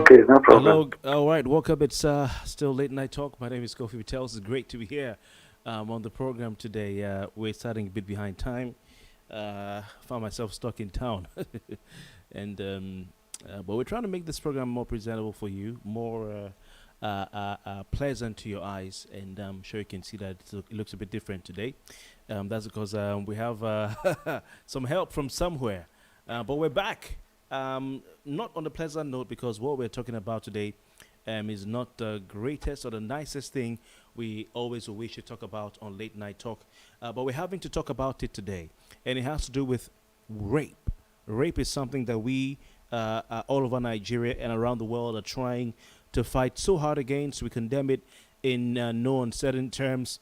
Okay, no problem. Hello, all right, welcome. It's still late night talk. My name is Kofi Bartels. It's great to be here on the program today. We're starting a bit behind time. Found myself stuck in town, and but we're trying to make this program more presentable for you, more pleasant to your eyes, and I'm sure you can see that it looks a bit different today. That's because we have some help from somewhere, but we're back. Not on the pleasant note, because what we're talking about today is not the greatest or the nicest thing we always wish to talk about on late night talk, but we're having to talk about it today, and it has to do with rape. Rape is something that we all over Nigeria and around the world are trying to fight so hard against. We condemn it in no uncertain terms.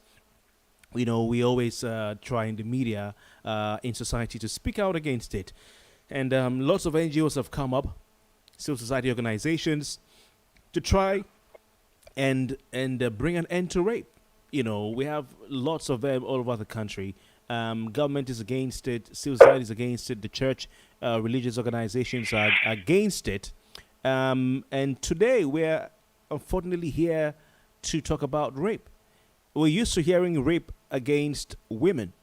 We always try in the media, in society, to speak out against it. And lots of NGOs have come up, civil society organizations, to try and bring an end to rape. We have lots of them all over the country. Government is against it, civil society is against it, the church, religious organizations are against it. And today we're unfortunately here to talk about rape. We're used to hearing rape against women.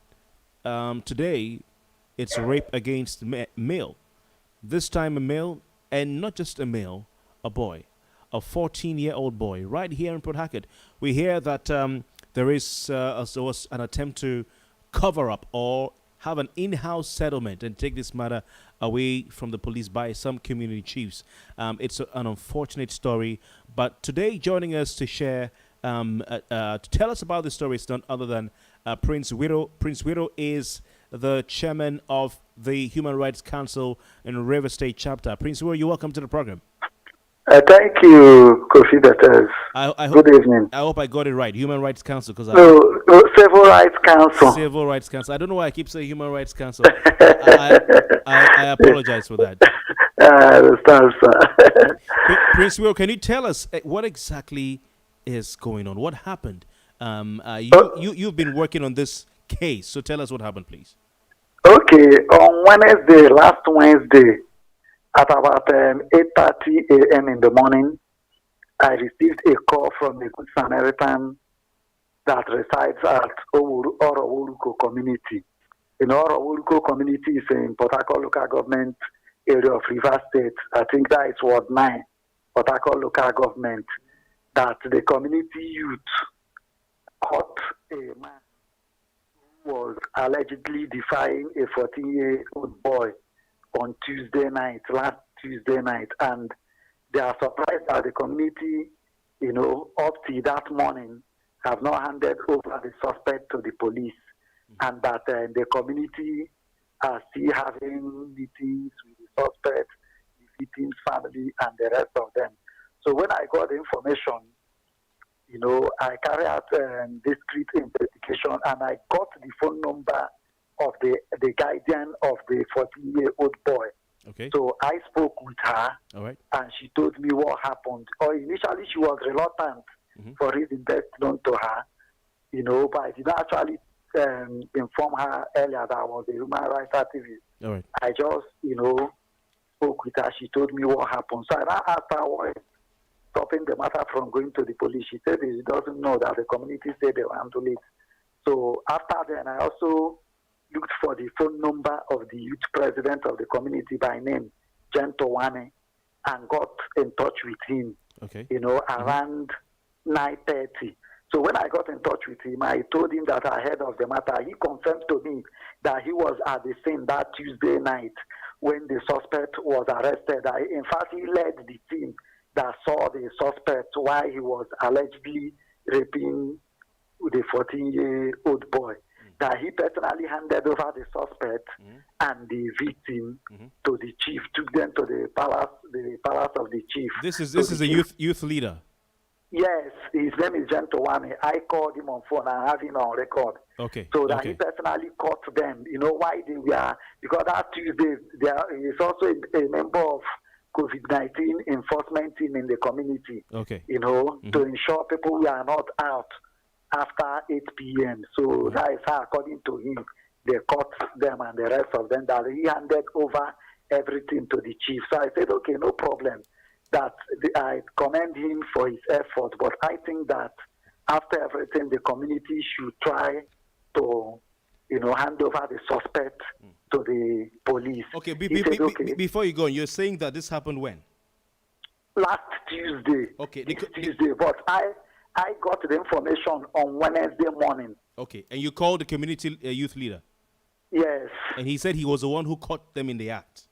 Today, it's rape against male. This time a male, and not just a male, a boy. A 14-year-old boy, right here in Port Harcourt. We hear that there was an attempt to cover up or have an in-house settlement and take this matter away from the police by some community chiefs. It's an unfortunate story, but today joining us to share, to tell us about the story is none other than Prince Wiro. Prince Wiro is the chairman of the Human Rights Council in River State Chapter. Prince Wiro, you're welcome to the program. Thank you, Kofi Bartels. Good evening. I hope I got it right. Human Rights Council, because Civil Rights Council. Civil Rights Council. I don't know why I keep saying Human Rights Council. I apologize for that. I understand, sir. Prince Will, can you tell us what exactly is going on? What happened? You've been working on this case, so tell us what happened, please. Okay, on last Wednesday, at about 8:30 a.m. in the morning, I received a call from a Good Samaritan that resides at Orowoluko community. Orowoluko community is in Port Harcourt local government area of River State. I think that is Ward 9, Port Harcourt local government, that the community youth caught a man who was allegedly defying a 14-year-old boy on last Tuesday night, and they are surprised that the community, up to that morning, have not handed over the suspect to the police, and that the community are still having meetings with the suspect, the victim's family, and the rest of them. So when I got the information, I carried out discreet investigation, and I got the phone number of the guardian of the 14-year-old boy. Okay. So I spoke with her, all right, and she told me what happened. Initially, she was reluctant for it best known to her, but I did not actually inform her earlier that I was a human rights activist. All right. I just, spoke with her. She told me what happened. So I now asked her what is stopping the matter from going to the police. She said she doesn't know that the community said they will handle it. So after then, I also looked for the phone number of the youth president of the community by name, Gentowane, and got in touch with him, around 9:30. So when I got in touch with him, I told him that I heard of the matter. He confirmed to me that he was at the scene that Tuesday night when the suspect was arrested. In fact, he led the team that saw the suspect while he was allegedly raping the 14-year-old boy. That he personally handed over the suspect and the victim to the chief, took them to the palace of the chief. This is a youth leader. Yes, his name is Gentowane. I called him on phone and have him on record. Okay. So that he personally caught them. Why they were, because that Tuesday he is also a member of COVID-19 enforcement team in the community. Okay. To ensure people were not out after 8 p.m. So that is how, according to him, they caught them and the rest of them, that he handed over everything to the chief. So I said, okay, no problem. That I commend him for his effort, but I think that after everything, the community should try to, hand over the suspect to the police. Okay, before you go on, you're saying that this happened when? Last Tuesday. Okay. Tuesday, but I got the information on Wednesday morning. Okay, and you called the community youth leader? Yes. And he said he was the one who caught them in the act?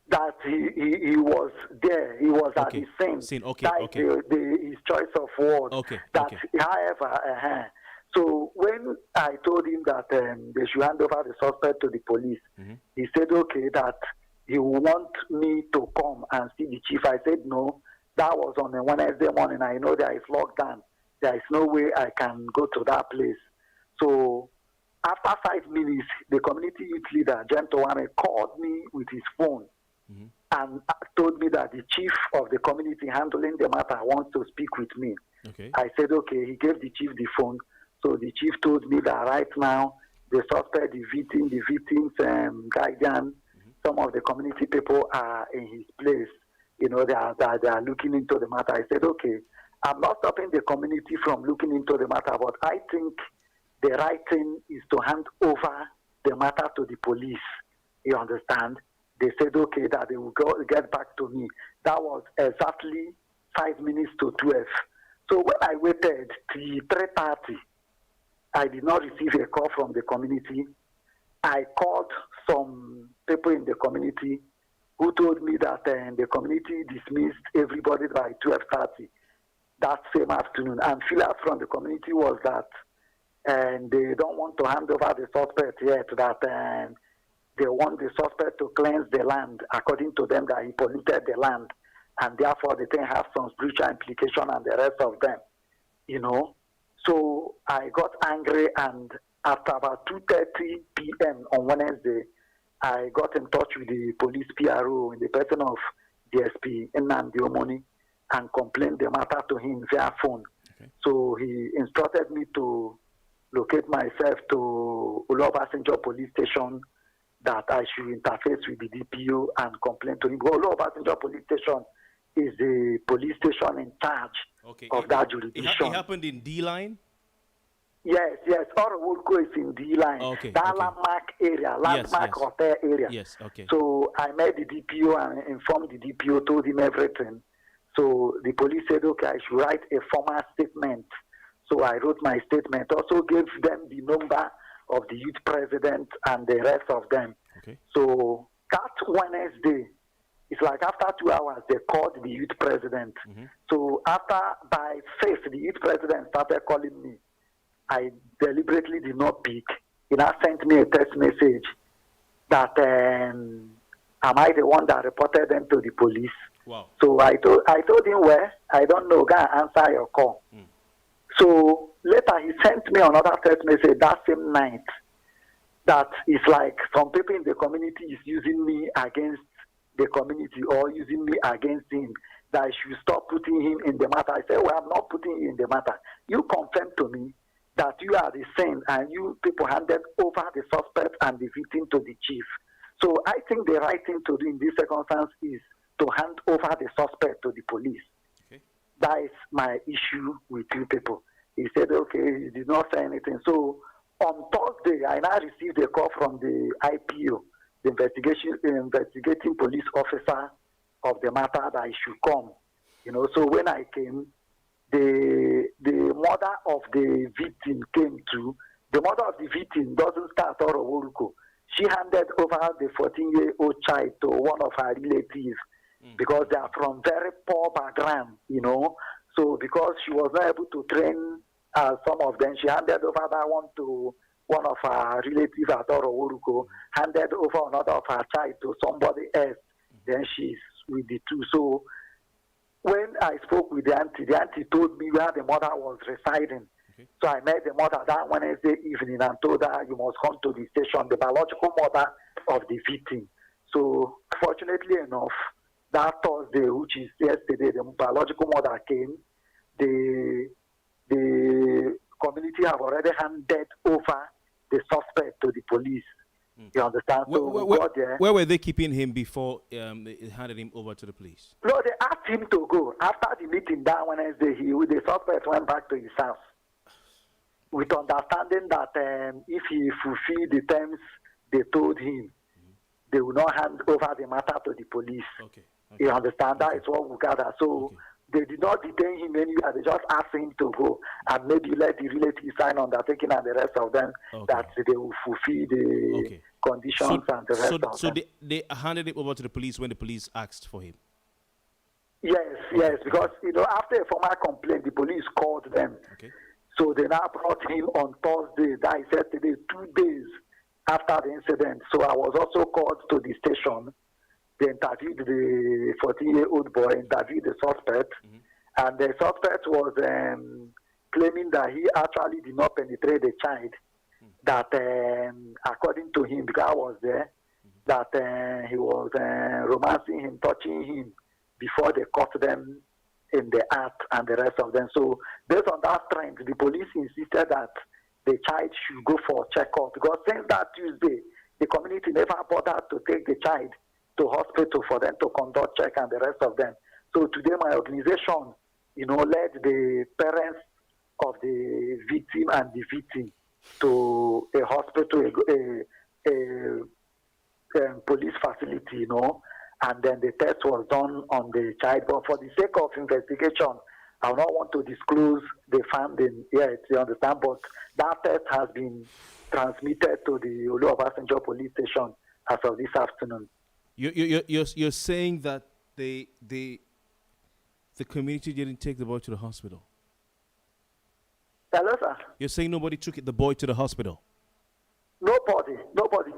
That he was there. He was at the scene. Okay, that his choice of words. Okay. However, so when I told him that they should hand over the suspect to the police, he said, okay, that he would want me to come and see the chief. I said, no, that was on a Wednesday morning. I know there is lockdown There is no way I can go to that place. So after 5 minutes, the community youth leader, Gentle called me with his phone Mm-hmm. and told me that the chief of the community handling the matter wants to speak with me. Okay. I said, okay. He gave the chief the phone. So the chief told me that right now, the suspect, the victim's guardian, some of the community people are in his place. They are looking into the matter. I said, okay, I'm not stopping the community from looking into the matter, but I think the right thing is to hand over the matter to the police. You understand? They said, okay, that they will get back to me. That was exactly 5 minutes to 12. So when I waited till 3:30, I did not receive a call from the community. I called some people in the community who told me that the community dismissed everybody by 12:30 that same afternoon. And feelers from the community was that they don't want to hand over the suspect yet, that they want the suspect to cleanse the land, according to them, that he polluted the land. And therefore, the thing has some spiritual implication and the rest of them, So I got angry, and after about 2:30 p.m. on Wednesday, I got in touch with the police PRO in the person of DSP Nnamdi Omoni and complained the matter to him via phone. Okay. So he instructed me to locate myself to Olobasanjo police station, that I should interface with the DPO and complain to him. Olobasanjo police station is the police station in charge of that jurisdiction. It happened in D-Line? Yes. Orowolko is in D-Line. That landmark hotel area. Yes, okay. So I met the DPO and informed the DPO, told him everything. So the police said, okay, I should write a formal statement. So I wrote my statement. Also gave them the number of the youth president and the rest of them. Okay. So that Wednesday, it's like after 2 hours, they called the youth president. Mm-hmm. So by 5th, the youth president started calling me. I deliberately did not pick. He now sent me a text message that am I the one that reported them to the police? Wow. So I told him, well, I don't know, go and answer your call. So later he sent me another text message that same night that is like some people in the community is using me against the community or using me against him, that I should stop putting him in the matter. I said, well, I'm not putting you in the matter. You confirmed to me that you are the same and you people handed over the suspect and the victim to the chief. So I think the right thing to do in this circumstance is to hand over the suspect to the police. Okay. That is my issue with you people. He said, okay, he did not say anything. So on Thursday, I now received a call from the IPO, the investigating police officer of the matter, that I should come. So when I came, the mother of the victim came too. The mother of the victim doesn't start Oroworuko. She handed over the 14-year-old child to one of her relatives because they are from very poor background, So because she was not able to train some of them, she handed over that one to one of her relatives at Oroworuko, handed over another of her child to somebody else. Then she's with the two. So when I spoke with the auntie told me where the mother was residing. Okay. So I met the mother that Wednesday evening and told her, you must come to the station, the biological mother of the victim. So fortunately enough, that Thursday, which is yesterday, the biological mother came. The community have already handed over the suspect to the police. You understand? Where were they keeping him before they handed him over to the police? No, they asked him to go. After the meeting that Wednesday, the suspect went back to his house with understanding that if he fulfilled the terms they told him, they will not hand over the matter to the police. Okay. You understand? That is what we gather. So they did not detain him anywhere. They just asked him to go and maybe let the relatives sign undertaking and the rest of them that they will fulfill the conditions and the rest of them. So they handed him over to the police when the police asked for him? Yes, because, after a formal complaint, the police called them. Okay. So they now brought him on Thursday, that is yesterday, 2 days after the incident. So I was also called to the station. They interviewed the 14-year-old boy, interviewed the suspect, and the suspect was claiming that he actually did not penetrate the child. That according to him, because I was there, that he was romancing him, touching him before they caught them in the act and the rest of them. So based on that trend, the police insisted that the child should go for checkup, because since that Tuesday, the community never bothered to take the child to hospital for them to conduct check and the rest of them. So today my organization, led the parents of the victim and the victim to a hospital, a police facility, and then the test was done on the child. But for the sake of investigation, I do not want to disclose the finding yet, you understand, but that test has been transmitted to the Olu Obasanjo police station as of this afternoon. You're saying that the community didn't take the boy to the hospital? Hello, sir. You're saying nobody took the boy to the hospital? Nobody.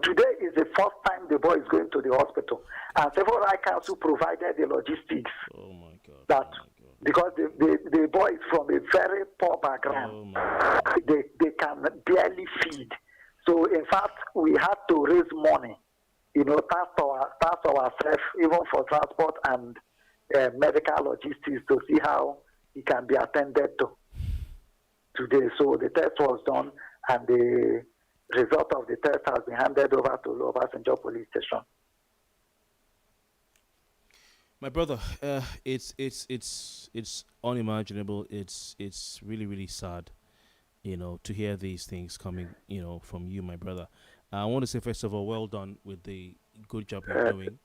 Today is the first time the boy is going to the hospital. And several right council provided the logistics. Oh, my God. That because the boy is from a very poor background. Oh, my God. They can barely feed. So, in fact, we had to raise money, task ourselves, even for transport and medical logistics, to see how he can be attended to today. So the test was done, and the result of the test has been handed over to Olu Obasanjo police station. My brother, it's unimaginable. It's really sad, to hear these things coming, from you, my brother. I want to say, first of all, well done with the good job you're doing.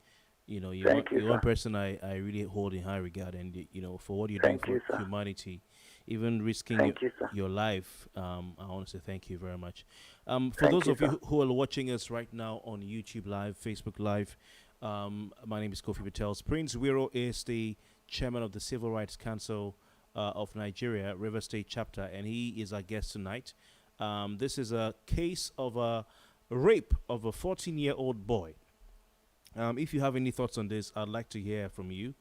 You're one person I really hold in high regard, and for what you're doing for humanity, even risking your life. I want to say thank you very much. For those of you who are watching us right now on YouTube Live, Facebook Live, my name is Kofi Bartels. Prince Wiro is the chairman of the Civil Rights Council of Nigeria, River State Chapter, and he is our guest tonight. This is a case of a rape of a 14-year-old boy. If you have any thoughts on this, I'd like to hear from you.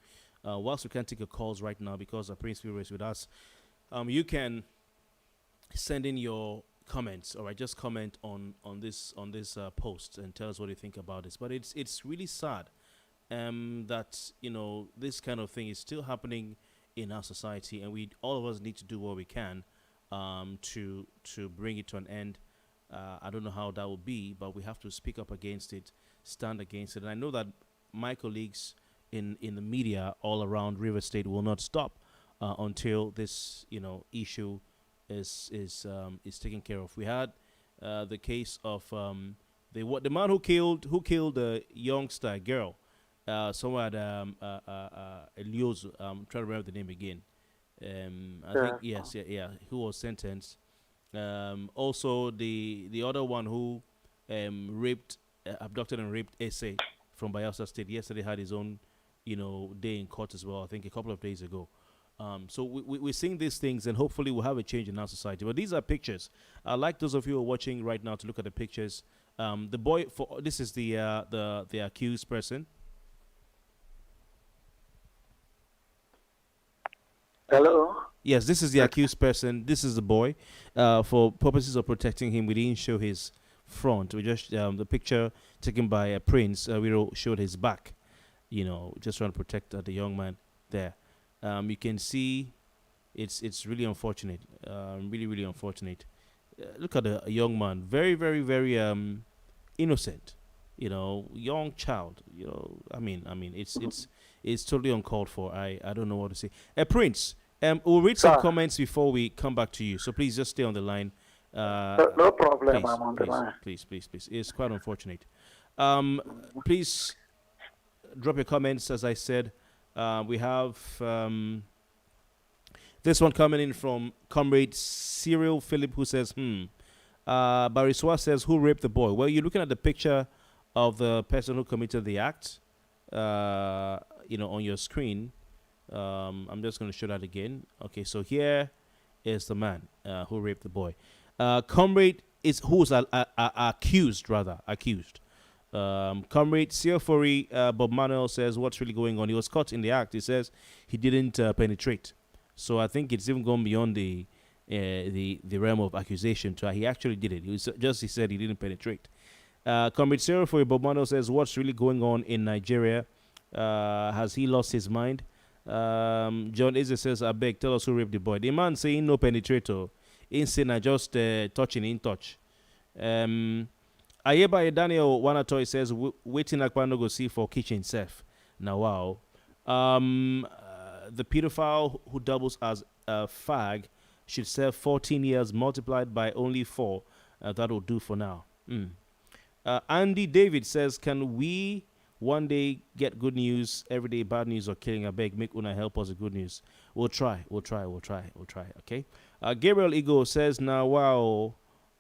Whilst we can't take your calls right now because Prince Wiro is with us, you can send in your comments, or just comment on this post and tell us what you think about this. But it's really sad that this kind of thing is still happening in our society, and all of us need to do what we can to bring it to an end. I don't know how that will be, but we have to speak up against it, stand against it. And I know that my colleagues in the media all around River State will not stop until this issue is taken care of. We had the case of the man who killed a youngster girl somewhere at Eliozo. I'm trying to remember the name again. I think yes, who was sentenced. Also the other one who abducted and raped Ese from Bayelsa State yesterday had his own day in court as well, I think a couple of days ago. So we're seeing these things, and hopefully we'll have a change in our society. But these are pictures. I'd like those of you who are watching right now to look at the pictures. The boy, this is the accused person. Hello? Yes, this is the accused person. This is the boy. For purposes of protecting him, we didn't show his front. We just the picture taken by a Prince. We showed his back. Just trying to protect the young man there. You can see it's really unfortunate. Really unfortunate. Look at the young man. Very, very, very innocent. Young child. It's totally uncalled for. I don't know what to say. Prince. We'll read some comments before we come back to you. So please just stay on the line. No problem. Please, I'm on the line. Please. It's quite unfortunate. Please drop your comments. As I said, we have this one coming in from Comrade Cyril Philip, who says, Bariswa says, who raped the boy? Well, you're looking at the picture of the person who committed the act, on your screen. I'm just going to show that again. Okay, so here is the man who raped the boy. Comrade is who's accused. Comrade Siofori Bob Manuel says, what's really going on? He was caught in the act. He says he didn't penetrate. So I think it's even gone beyond the the realm of accusation. So he actually did it. He said he didn't penetrate. Comrade Sarah for Bobano says, what's really going on in Nigeria? Has he lost his mind? John Izzy says, I beg, tell us who raped the boy. The man saying no penetrator. Ain't saying I just touching in touch. Ayeba Daniel Wanatoy says, waiting Akpano go see for kitchen self. Now, wow. The pedophile who doubles as a fag should serve 14 years multiplied by only 4. That will do for now. Andy David says, can we one day get good news, every day bad news or killing? I beg, make Una help us with good news. We'll try. Okay. Gabriel Ego says, now wow,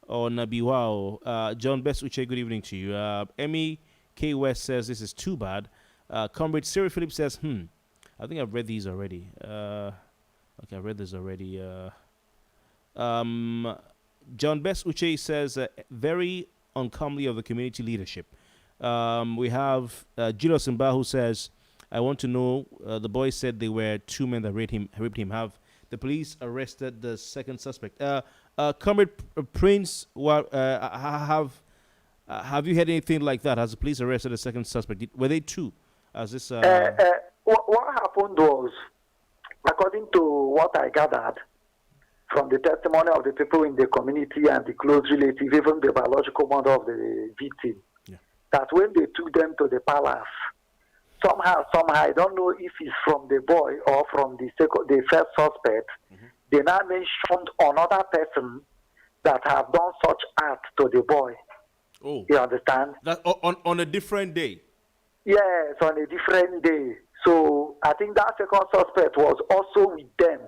or Nabi wow. John Best Uche, good evening to you. Emmy K. West says, this is too bad. Comrade Siri Phillips says, I think I've read these already. Okay, I read this already. John Best Uche says, very uncomely of the community leadership. We have Julius Mba who says, I want to know, the boys said they were 2 men that raped him. Have the police arrested the second suspect? Comrade Prince, have you heard anything like that? Has the police arrested the second suspect? Were they 2? As this, what happened was, according to what I gathered from the testimony of the people in the community and the close relative, even the biological mother of the victim, that when they took them to the palace, somehow, I don't know if it's from the boy or from the first suspect, they now mentioned another person that have done such act to the boy. Oh, you understand? That on a different day. Yes, on a different day. So I think that second suspect was also with them,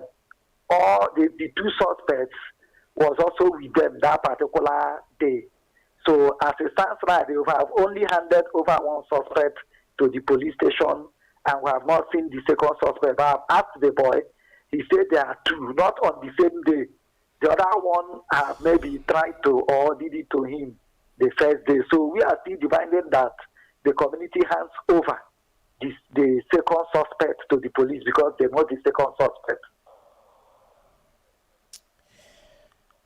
or the 2 suspects was also with them that particular day. So as it stands right, they have only handed over 1 suspect to the police station, and we have not seen the second suspect. But I've asked the boy, he said there are 2, not on the same day. The other one have maybe tried to or did it to him the first day. So we are still demanding that the community hands over the second suspect to the police because they know the second suspect.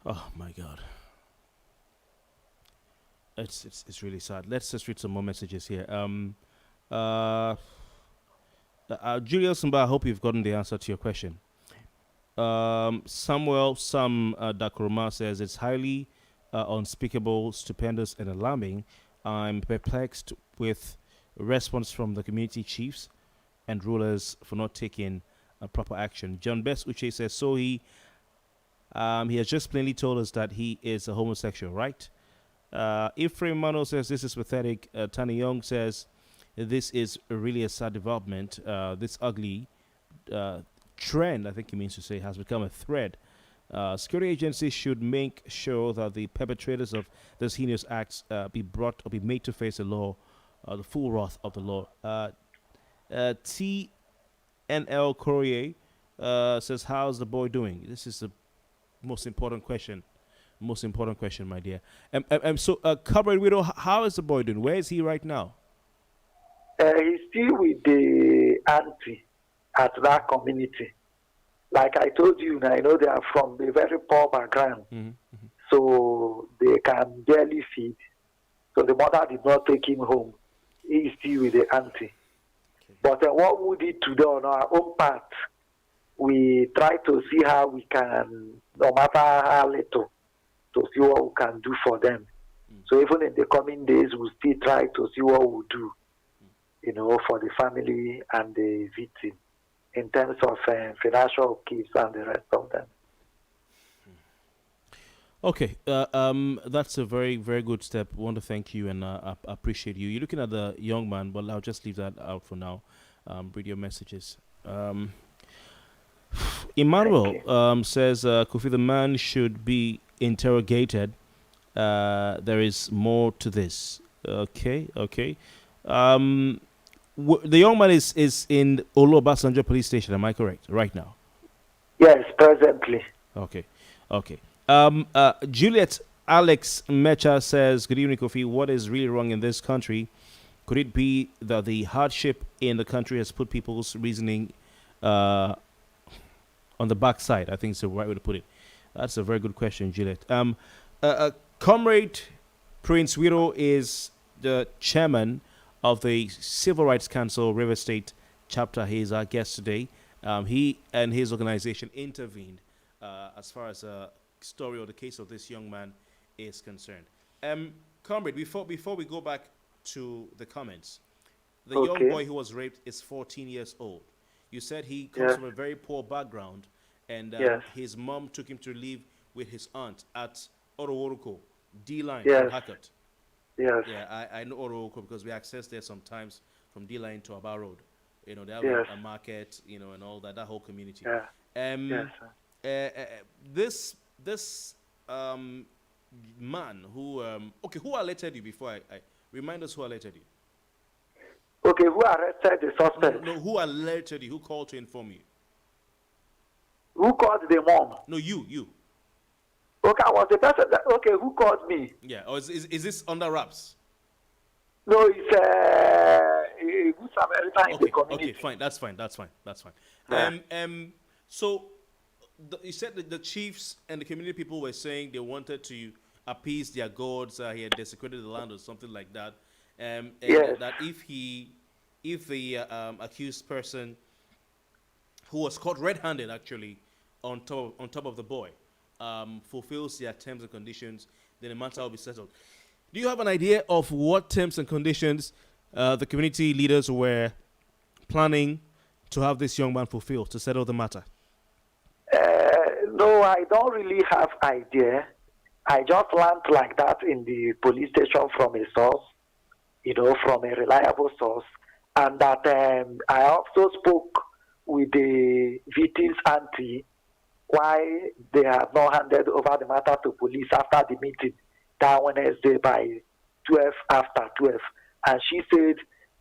Oh my God. It's really sad. Let's just read some more messages here. Julius Mba, I hope you've gotten the answer to your question. Samuel Dakuruma says, it's highly unspeakable, stupendous, and alarming. I'm perplexed with response from the community chiefs and rulers for not taking proper action. John Best Uche says, so he has just plainly told us that he is a homosexual, right? Ephraim Mano says, this is pathetic. Tani Young says, this is really a sad development. This ugly trend, I think he means to say, has become a thread. Security agencies should make sure that the perpetrators of these heinous acts be brought or be made to face the law, the full wrath of the law. TNL Courier says, how's the boy doing? This is the most important question. My dear. So, Comrade Wiro, how is the boy doing? Where is he right now? He's still with the auntie at that community. Like I told you, I know they are from a very poor background. So they can barely feed. So the mother did not take him home. He is still with the auntie. Okay. But what we did today on our own part, we try to see how we can, no matter how little, to see what we can do for them. So even in the coming days, we'll still try to see what we'll do, for the family and the victim in terms of financial gifts and the rest of them. Okay, that's a very, very good step. I want to thank you and I appreciate you. You're looking at the young man, but I'll just leave that out for now. Read your messages. Emmanuel says, Kofi, the man should be interrogated. There is more to this. Okay. The young man is in Olobasanjo police station. Am I correct? Right now? Yes, presently. Okay. Juliet Alex Mecha says, good evening, Kofi. What is really wrong in this country? Could it be that the hardship in the country has put people's reasoning on the backside? I think it's the right way to put it. That's a very good question, Juliet. Comrade Prince Wiro is the chairman of the Civil Rights Council River State chapter. He is our guest today. He and his organization intervened as far as a story or the case of this young man is concerned. Comrade, before we go back to the comments, the young boy who was raped is 14 years old. You said he comes from a very poor background, and his mom took him to live with his aunt at Oroworuko, D-line from Harcourt. Yes. Yeah, I know Oroworuko because we access there sometimes from D-line to Aba Road. You know, they have a market, you know, and all that whole community. This man who who alerted you before I remind us who alerted you? Okay, who arrested the suspect? No, who alerted you? Who called to inform you? Who called the mom? No, you. Okay, I was the person that, who called me? Yeah, or is this under wraps? No, it's a good Samaritan in the community. Okay, fine, that's fine. Yeah. So you said that the chiefs and the community people were saying they wanted to appease their gods. He had desecrated the land or something like that. And that if the accused person, who was caught red-handed actually on top of the boy, fulfills their terms and conditions, then the matter will be settled. Do you have an idea of what terms and conditions the community leaders were planning to have this young man fulfill to settle the matter? No, I don't really have idea. I just learned like that in the police station from a source, from a reliable source, and that I also spoke with the victim's auntie why they have not handed over the matter to police after the meeting that Wednesday by 12 after 12. And she said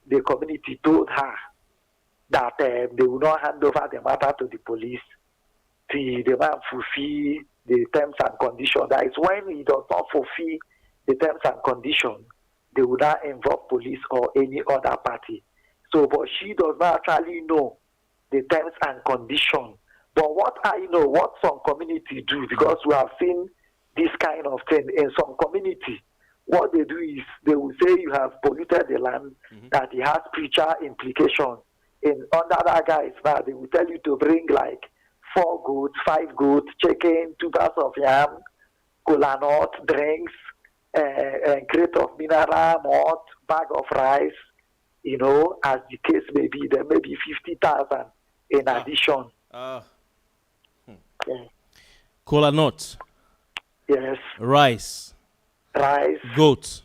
the community told her that they will not hand over the matter to the police till the man fulfill the terms and conditions. That is when he does not fulfill the terms and conditions, they will not involve police or any other party. So, but she does not actually know the terms and conditions. But what I know, what some community do, because we have seen this kind of thing in some community, what they do is they will say you have polluted the land, that it has spiritual implications. In under that guys now, they will tell you to bring like 4 goats, 5 goats, chicken, 2 bags of yam, cola nut, drinks, a crate of mineral, malt, bag of rice, as the case may be. There may be 50,000 in addition. Cola nut. Yes. Rice. Goats.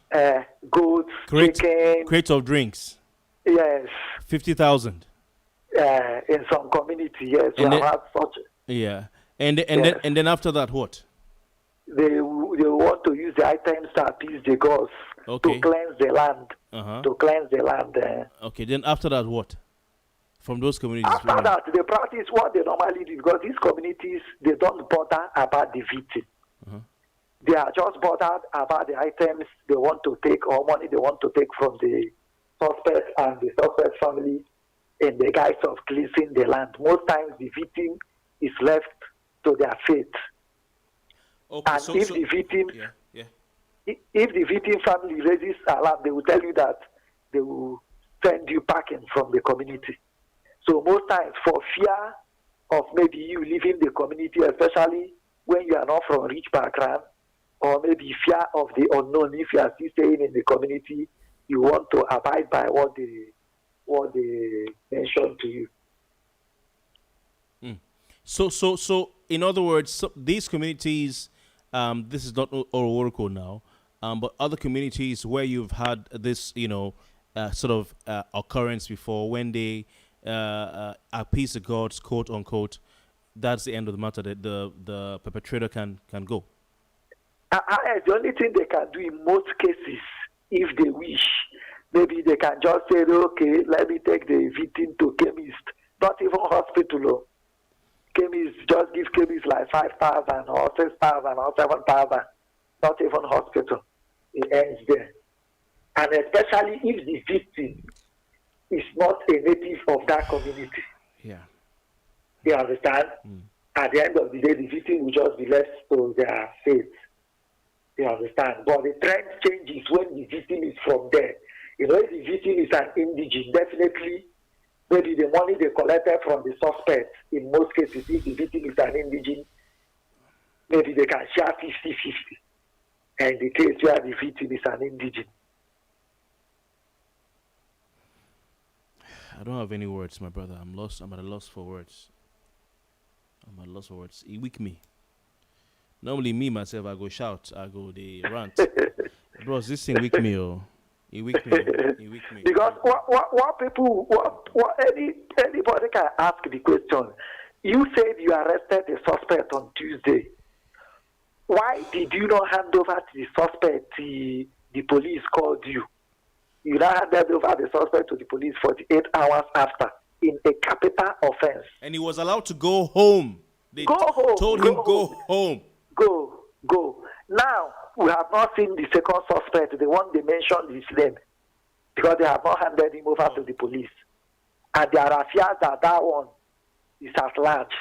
Goats. Chicken. Crate of drinks. Yes. 50,000. In some community, yes. We have had such. Yeah. And then after that, what? They want to use the items to appease the gods to cleanse the land. To cleanse the land. Okay. Then after that, what? From those communities. After that, they practice what they normally do, because these communities, they don't bother about the victim. They are just bothered about the items they want to take or money they want to take from the suspect and the suspect family in the guise of cleansing the land. Most times the victim is left to their fate. Okay, and if the victim family raises alarm, they will tell you that they will send you packing from the community. So most times, for fear of maybe you leaving the community, especially when you are not from rich background, or maybe fear of the unknown, if you are still staying in the community, you want to abide by what they mentioned to you. So in other words, these communities, this is not Oroworoko now, but other communities where you've had this, sort of occurrence before, when they appease the gods, quote unquote, that's the end of the matter. That the perpetrator can go. The only thing they can do in most cases, if they wish, maybe they can just say, okay, let me take the victim to chemist, not even hospital. Chemist, just give chemist like 5,000 or 6,000 or 7,000, not even hospital. It ends there. And especially if the victim is not a native of that community. Yeah. You understand? At the end of the day, the victim will just be left to their fate. You understand? But the trend changes when the victim is from there. You know, if the victim is an indigent, definitely maybe the money they collected from the suspect, in most cases, if the victim is an indigent, maybe they can share 50-50. And in the case where the victim is an indigent. I don't have any words, my brother. I'm lost. I'm at a loss for words. He weak me. Normally, me, myself, I go shout. I go the rant. Bros, this thing weak me, oh. He weak me. Because anybody can ask the question. You said you arrested the suspect on Tuesday. Why did you not hand over to the suspect till the police called you? You now handed over the suspect to the police 48 hours after in a capital offense. And he was allowed to go home. They told him go home. Go. Now, we have not seen the second suspect, the one they mentioned his name, because they have not handed him over to the police. And there are fears that one is at large.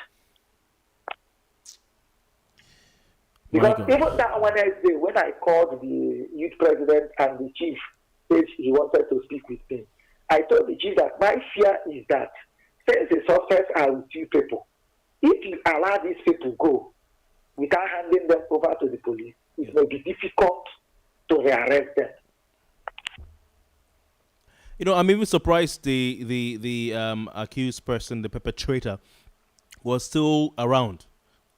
Because even that Wednesday, when I called the youth president and the chief, said he wanted to speak with me, I told the chief that my fear is that since the suspects are with you people, if you allow these people go without handing them over to the police, it may be difficult to rearrest them. You know, I'm even surprised the accused person, the perpetrator, was still around.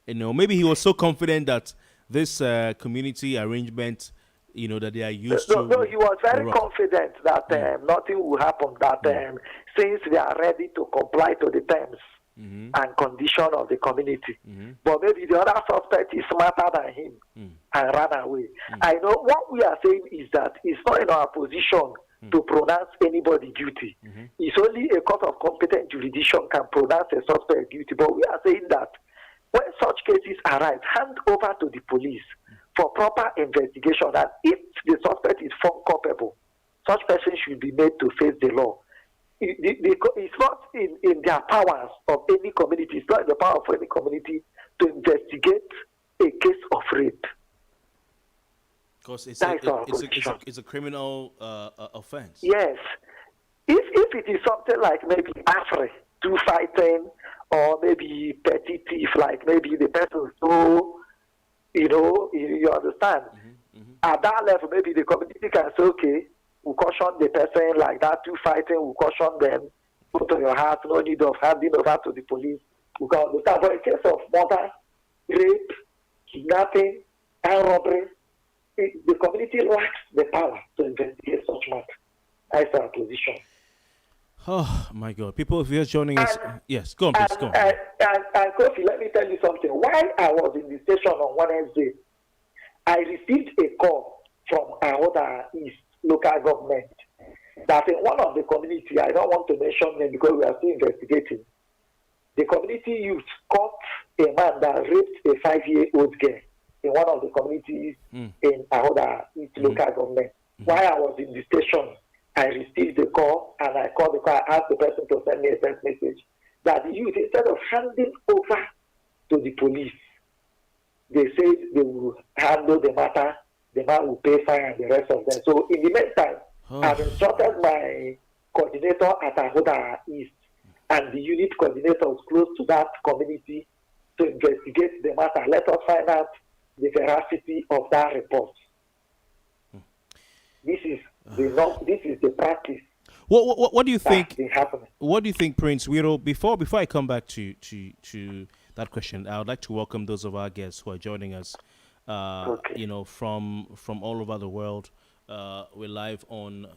You know, maybe he was so confident that this community arrangement, you know, that they are used to. No, he was very confident that nothing will happen, that since they are ready to comply to the terms and condition of the community. But maybe the other suspect is smarter than him and ran away. I know what we are saying is that it's not in our position to pronounce anybody guilty. It's only a court of competent jurisdiction can pronounce a suspect guilty. But we are saying that when such cases arise, hand over to the police for proper investigation. And if the suspect is found culpable, such person should be made to face the law. It's not in their powers of any community. It's not in the power of any community to investigate a case of rape. Because it's a criminal offense. Yes. If it is something like maybe Afre, two fighting, or maybe petty thief, like maybe the person so, you understand. At that level, maybe the community can say, okay, we'll caution the person like that, two fighting, we'll caution them, go to your house, no need of handing over to the police. We can understand. But in case of murder, rape, kidnapping, and robbery, the community lacks the power to investigate such matter. That's our position. Oh, my God. People, if you're joining us, yes, go on, please, go on. And Kofi, let me tell you something. While I was in the station on Wednesday, I received a call from our East local government that in one of the community, I don't want to mention them because we are still investigating, the community youth caught a man that raped a 5-year-old girl in one of the communities in our East local government. While I was in the station, I received the call and I called the call. I asked the person to send me a text message that the youth, instead of handing over to the police, they said they will handle the matter, the man will pay fine and the rest of them. So in the meantime, I've instructed my coordinator at Ahoda East and the unit coordinators close to that community to investigate the matter. Let us find out the veracity of that report. This is the practice. What do you think? What do you think, Prince Wiro? Before I come back to that question, I would like to welcome those of our guests who are joining us. From all over the world. We're live on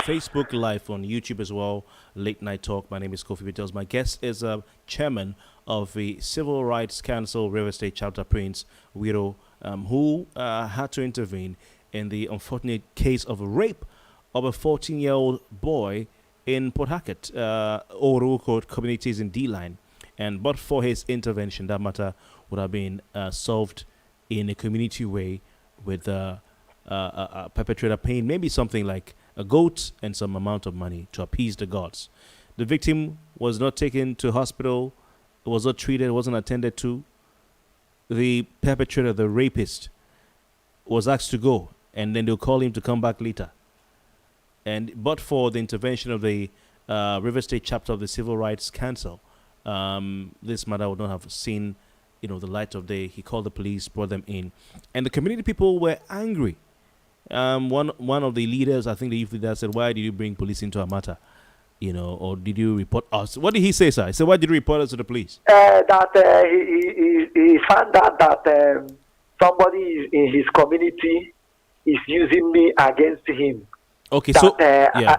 Facebook, live on YouTube as well. Late Night Talk. My name is Kofi Bartels. My guest is chairman of the Civil Rights Council, River State Chapter, Prince Wiro, who had to intervene in the unfortunate case of a rape of a 14-year-old boy in Port Harcourt, Harcourt communities in D-Line. And but for his intervention, that matter would have been solved in a community way with a perpetrator paying maybe something like a goat and some amount of money to appease the gods. The victim was not taken to hospital was not treated, wasn't attended to, the perpetrator, the rapist, was asked to go, and then they'll call him to come back later. And but for the intervention of the River State chapter of the Civil Rights Council, this matter would not have seen, the light of day. He called the police, brought them in, and the community people were angry. One of the leaders, I think the youth leader, said, "Why did you bring police into a matter? Or did you report us?" What did he say, sir? He said, "Why did you report us to the police?" That he found out that somebody in his community is using me against him. Okay, that, so yeah.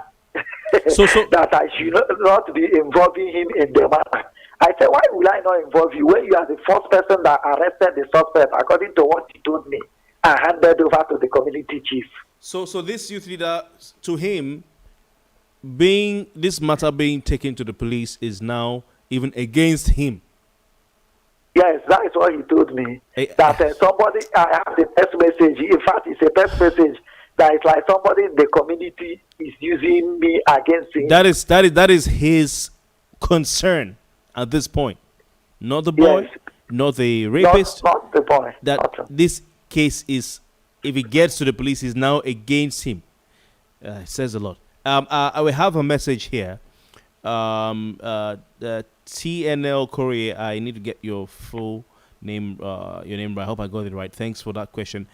So that I should not be involving him in the matter. I said, why will I not involve you when you are the first person that arrested the suspect, according to what he told me, and handed over to the community chief. So this youth leader, to him, this matter being taken to the police is now even against him. Yes, that is what he told me. That somebody, I have the text message. In fact, it's a text message that is like somebody in the community is using me against him. That is his concern at this point, not the boy, yes. Not the rapist. Not the boy. That this case is, if it gets to the police, is now against him. It says a lot. I will have a message here. The TNL Korea. I need to get your full name, right. I hope I got it right. Thanks for that question.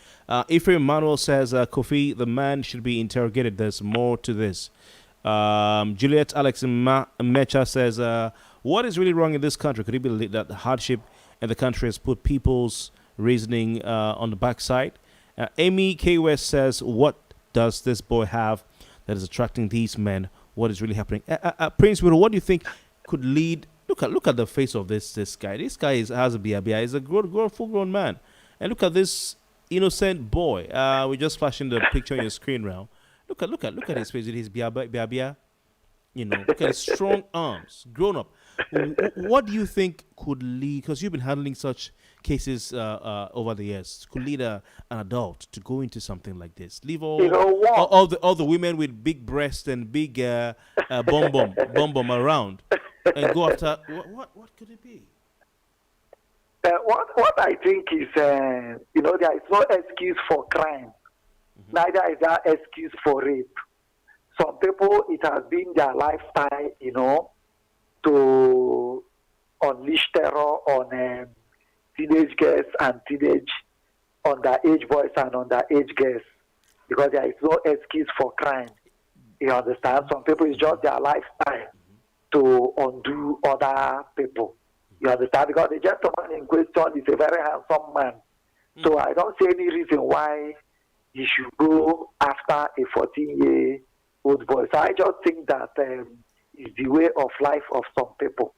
Ephraim Manuel says, Kofi, the man should be interrogated. There's more to this. Juliet Alex Mecha says, what is really wrong in this country? Could it be that the hardship in the country has put people's reasoning on the backside? Amy K. West says, what does this boy have that is attracting these men? What is really happening? Prince Wiro, what do you think could lead? Look at the face of this guy. This guy has a biabia. He's a full-grown man. And look at this innocent boy. We're just flashing the picture on your screen now. Look at his face with his biabia. Look at his strong arms, grown up. What do you think could lead? Because you've been handling such cases over the years. Could lead an adult to go into something like this? Leave all the women with big breasts and big bum around, and go after what could it be? What I think is, there is no excuse for crime. Mm-hmm. Neither is there excuse for rape. Some people, it has been their lifestyle, to unleash terror on teenage girls and teenage underage boys and underage girls, because there is no excuse for crime. You understand? Some people, it's just their lifestyle to undo other people. You understand? Because the gentleman in question is a very handsome man. So I don't see any reason why he should go after a 14-year-old boy. So I just think that it's the way of life of some people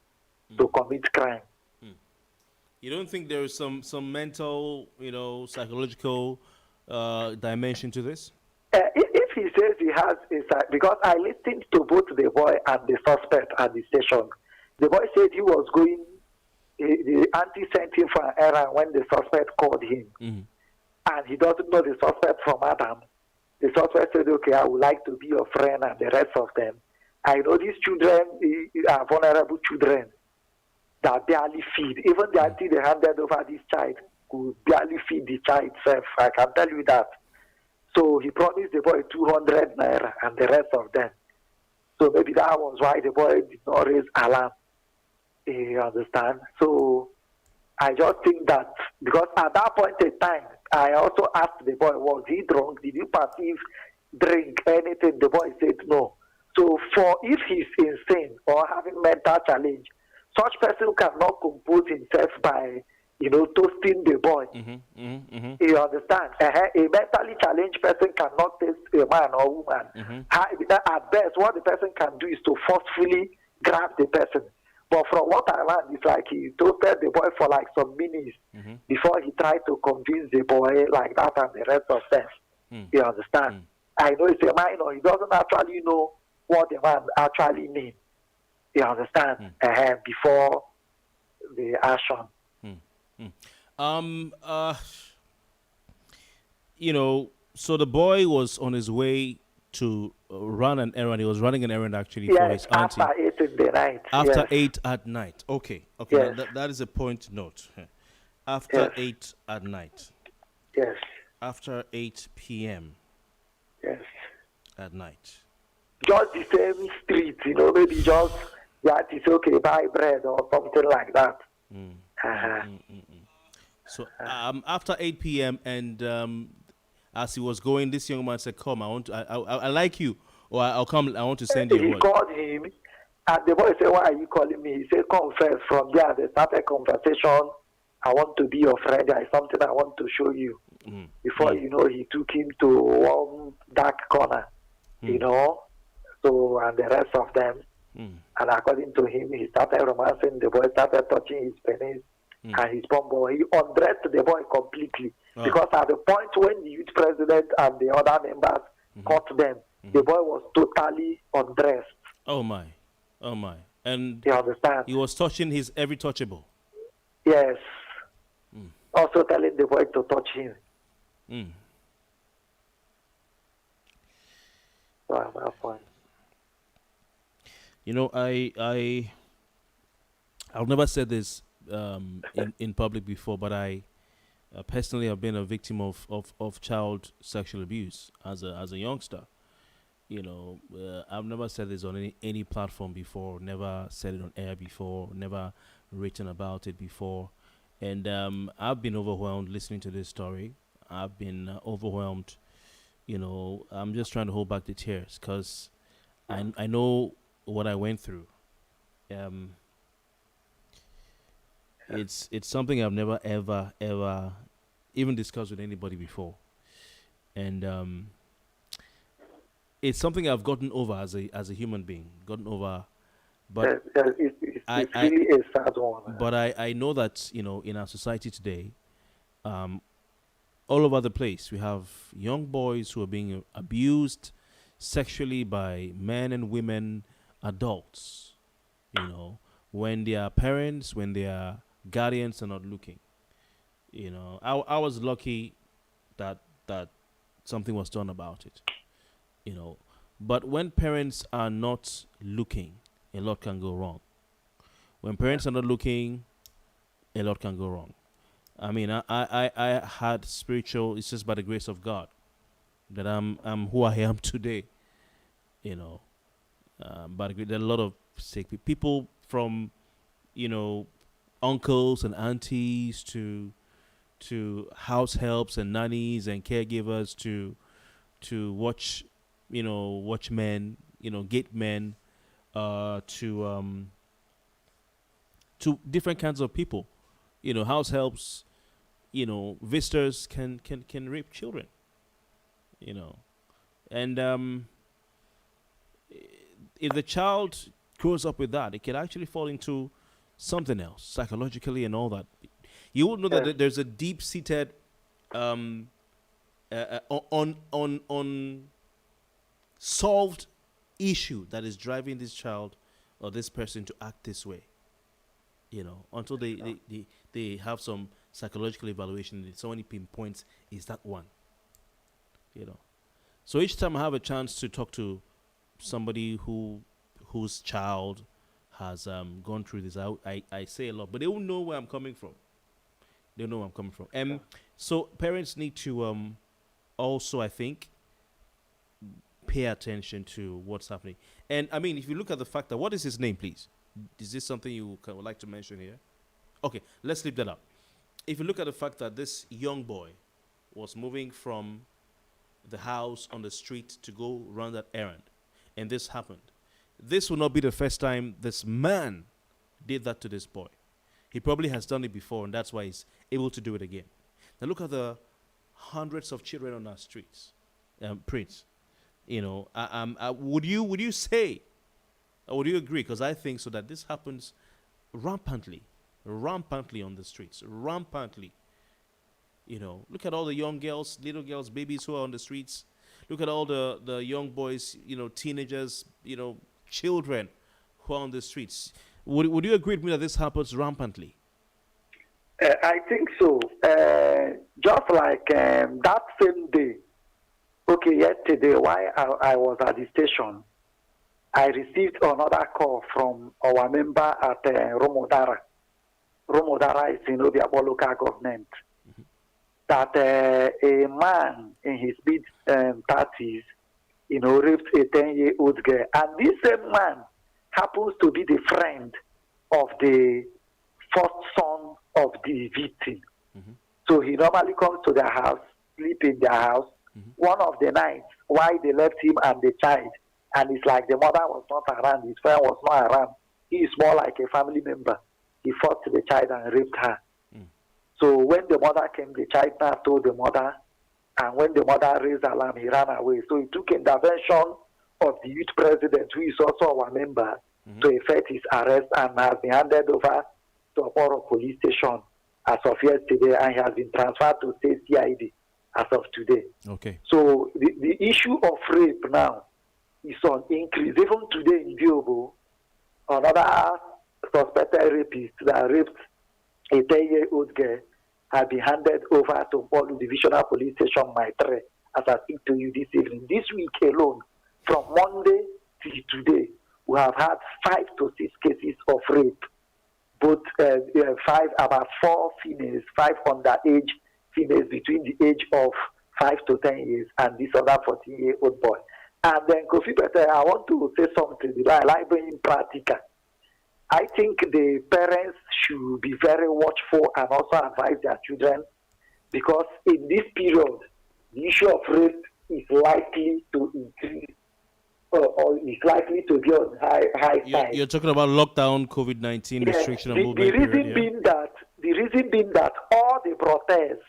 to commit crime. You don't think there is some mental, psychological dimension to this? If he says he has, because I listened to both the boy and the suspect at the station. The boy said he was going, the auntie sent him for an errand when the suspect called him. Mm-hmm. And he doesn't know the suspect from Adam. The suspect said, okay, I would like to be your friend, and the rest of them. I know these children are vulnerable children that barely feed. Even the auntie they handed over this child could barely feed the child itself. I can tell you that. So he promised the boy 200 naira and the rest of them. So maybe that was why the boy did not raise alarm. You understand? So I just think that, because at that point in time, I also asked the boy, was he drunk? Did you perceive drink anything? The boy said no. So if he's insane or having mental challenge, such person cannot compose himself by, toasting the boy. Mm-hmm, mm-hmm, mm-hmm. You understand? A mentally challenged person cannot taste a man or woman. Mm-hmm. At best, what the person can do is to forcefully grab the person. But from what I learned, it's like he toasted the boy for like some minutes before he tried to convince the boy like that and the rest of them. You understand? I know it's a minor. He doesn't actually know what the man actually means. You understand? Before the action. So the boy was on his way to run an errand. He was running an errand actually for Yes, his after auntie 8 in the night. after Yes, 8 at night. Okay, okay, yes, that is a point to note. After yes, 8 at night, yes, after 8 p.m. yes. at night. Just the same street, maybe just you had to say, okay, buy bread or something like that. Mm, mm, Uh-huh. mm, mm, mm. So after 8 p.m. and as he was going, this young man said, "Come, I want to, I like you, or I'll come. I want to send you a He word." called him, and the boy said, "Why are you calling me?" He said, "Come first." From there, they started conversation. I want to be your friend. There is something I want to show you. Mm, Before mm, you know, he took him to one dark corner, you mm, know. So, and the rest of them. mm, And according to him, he started romancing. The boy started touching his penis mm. and his bum. He undressed the boy completely. Oh. Because at the point when the youth president and the other members caught them, the boy was totally undressed. Oh my, oh my, and You understand? he was touching his every touchable. Yes. Also telling the boy to touch him. Mm. So at that point. You know, I've never said this in public before, but I personally have been a victim of child sexual abuse as a youngster. You know, I've never said this on any platform before, never said it on air before, never written about it before. And I've been overwhelmed listening to this story. I've been overwhelmed. You know, I'm just trying to hold back the tears because I know what I went through. Um, it's something I've never ever even discussed with anybody before, and it's something I've gotten over as a human being, gotten over. But It's really a sad one. but I know that in our society today, um, all over the place we have young boys who are being abused sexually by men and women, adults. When their parents, when their guardians are not looking. I was lucky that something was done about it. But when parents are not looking, a lot can go wrong. When parents are not looking, a lot can go wrong. I mean, I had spiritual. It's just by the grace of God that I'm who I am today. But there are a lot of sick people from, uncles and aunties to house helps and nannies and caregivers to watchmen, gate men, to different kinds of people. House helps, visitors can rape children. And if the child grows up with that, it can actually fall into something else psychologically and all that. You would know that there's a deep-seated on solved issue that is driving this child or this person to act this way. Until they have some psychological evaluation, so many pinpoints is that one. So each time I have a chance to talk to somebody whose child has gone through this, I say a lot, but they won't know where I'm coming from. They know where I'm coming from. So parents need to also, I think, pay attention to what's happening. And I mean, if you look at the fact that, what is his name, please? Is this something you would like to mention here? Okay, let's leave that up. If you look at the fact that this young boy was moving from the house on the street to go run that errand, and this happened, this will not be the first time this man did that to this boy. He probably has done it before, and that's why he's able to do it again. Now look at the hundreds of children on our streets. Prince, would you say, or would you agree? Because I think so that this happens rampantly on the streets, rampantly. Look at all the young girls, little girls, babies who are on the streets. Look at all the young boys, teenagers, children who are on the streets. Would you agree with me that this happens rampantly? I think so. Just like that same day, Okay, yesterday while I was at the station, I received another call from our member at Romodara. Romodara is in Obiabo local government. That a man in his mid 30s, raped a 10-year-old girl. And this same man happens to be the friend of the first son of the victim. Mm-hmm. So he normally comes to their house, sleep in their house. Mm-hmm. One of the nights, why they left him and the child, and it's like the mother was not around, his friend was not around. He is more like a family member. He fought the child and raped her. Mm. So when the mother came, the child now told the mother, and when the mother raised alarm, he ran away. So it took intervention of the youth president, who is also our member, to effect his arrest and has been handed over to Aporo police station as of yesterday, and he has been transferred to state CID as of today. Okay. So the issue of rape now is on increase. Even today in Diobo, another suspected rapist that raped a 10-year-old girl has been handed over to Polu Divisional Police Station Maitre as I speak to you this evening. This week alone, from Monday till today, we have had 5 to 6 cases of rape. Both about 4 females, 5 underage females between the age of 5 to 10 years, and this other 14-year-old boy. And then, Kofi Bartels, I want to say something, like being practical. I think the parents should be very watchful and also advise their children, because in this period, the issue of rape is likely to increase or is likely to be on high side. You're talking about lockdown, COVID-19 restriction and movement the reason period, being that all the protests,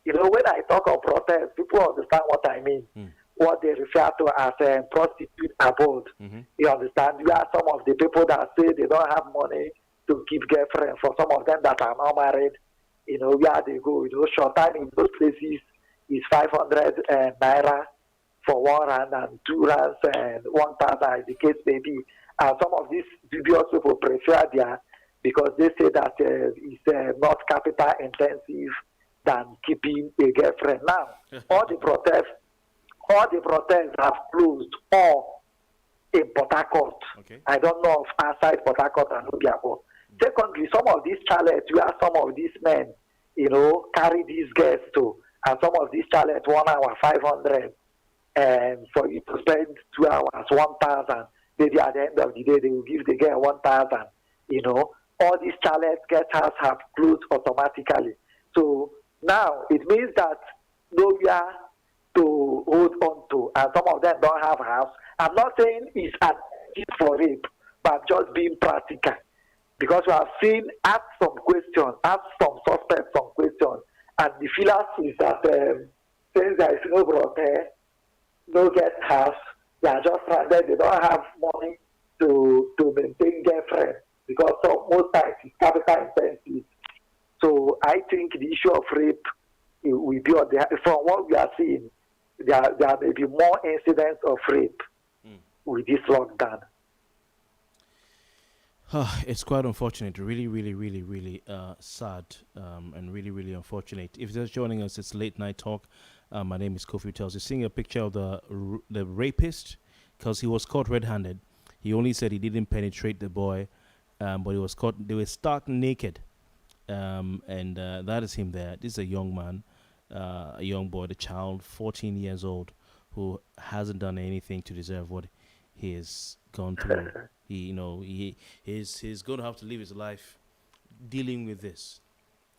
when I talk of protests, people understand what I mean. What they refer to as prostitute abode. You understand? We are some of the people that say they don't have money to keep girlfriends. For some of them that are not married, where they go, short time in those places is 500 naira for 1 rand and 2 rands and 1,000 as the case may be. And some of these dubious people prefer there because they say that it's not capital intensive than keeping a girlfriend. Now, all the protests have closed all in Port Harcourt. Okay. I don't know of outside Port Harcourt and Obiabo. Secondly, some of these chalets where some of these men, carry these girls to, and some of these chalets 1 hour 500, and for you to spend 2 hours 1,000. Maybe at the end of the day they will give the girl 1,000. All these chalets guest house have closed automatically. So now it means that nowhere to hold on to, and some of them don't have a house. I'm not saying it's an excuse for rape, but just being practical. Because we have seen, ask some suspects some questions, and the feelers is that since there is no brother, no guest house, they are just stranded, they don't have money to maintain girlfriend, because most times it's capital intensive. So I think the issue of rape will be on the, from what we are seeing, there may be more incidents of rape with this lockdown. It's quite unfortunate, really, really, really, really sad, and really, really unfortunate. If you're just joining us, it's Late Night Talk. My name is Kofi Bartels. You're seeing a picture of the rapist, because he was caught red-handed. He only said he didn't penetrate the boy, but he was caught. They were stark naked, and that is him there. This is a young man, a young boy, the child, 14 years old, who hasn't done anything to deserve what he has gone through. He's going to have to live his life dealing with this.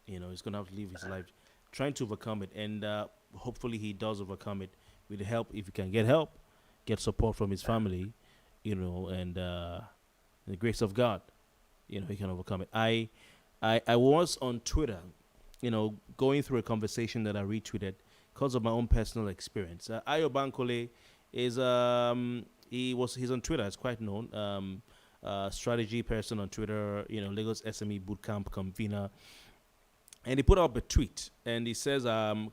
He's going to have to live his life trying to overcome it, and hopefully he does overcome it with help. If he can get help, get support from his family, and the grace of God, he can overcome it. I was on Twitter, going through a conversation that I retweeted because of my own personal experience. Ayo Bankole is he's on Twitter. It's quite known. Strategy person on Twitter. Lagos SME Bootcamp convener. And he put up a tweet, and he says,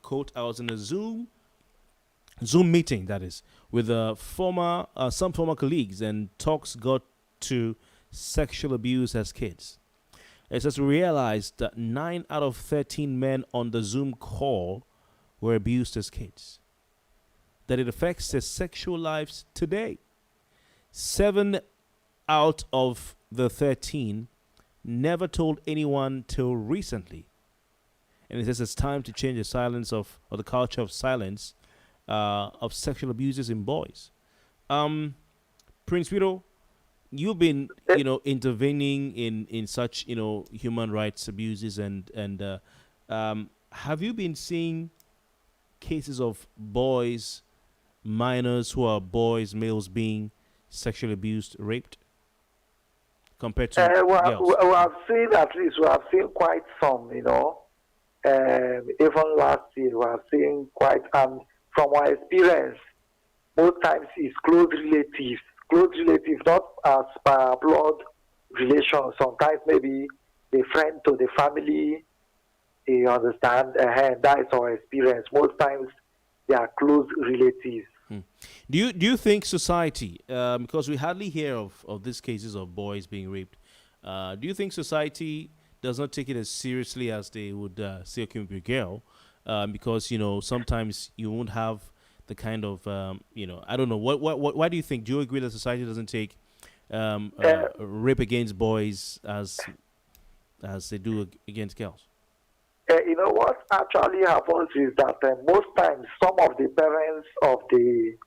"Quote: I was in a Zoom meeting, that is, with some former colleagues, and talks got to sexual abuse as kids. It says we realized that 9 out of 13 men on the Zoom call were abused as kids. that it affects their sexual lives today. 7 out of the 13 never told anyone till recently. And it says it's time to change the silence or the culture of silence of sexual abuses in boys. Prince Wiro, you've been, intervening in such, human rights abuses and have you been seeing cases of boys, minors who are boys, males being sexually abused, raped, compared to girls? We have seen at least we have seen quite some, even last year we have seen quite. From our experience, most times it's close relatives, not as per blood relation. Sometimes maybe the friend to the family. You understand? That is our experience. Most times they are close relatives. Do you think society, because we hardly hear of these cases of boys being raped, do you think society does not take it as seriously as they would say, okay, with a girl? Because, sometimes you won't have the kind of, I don't know. Why do you think? Do you agree that society doesn't take rape against boys as they do against girls? What actually happens is that most times some of the parents of the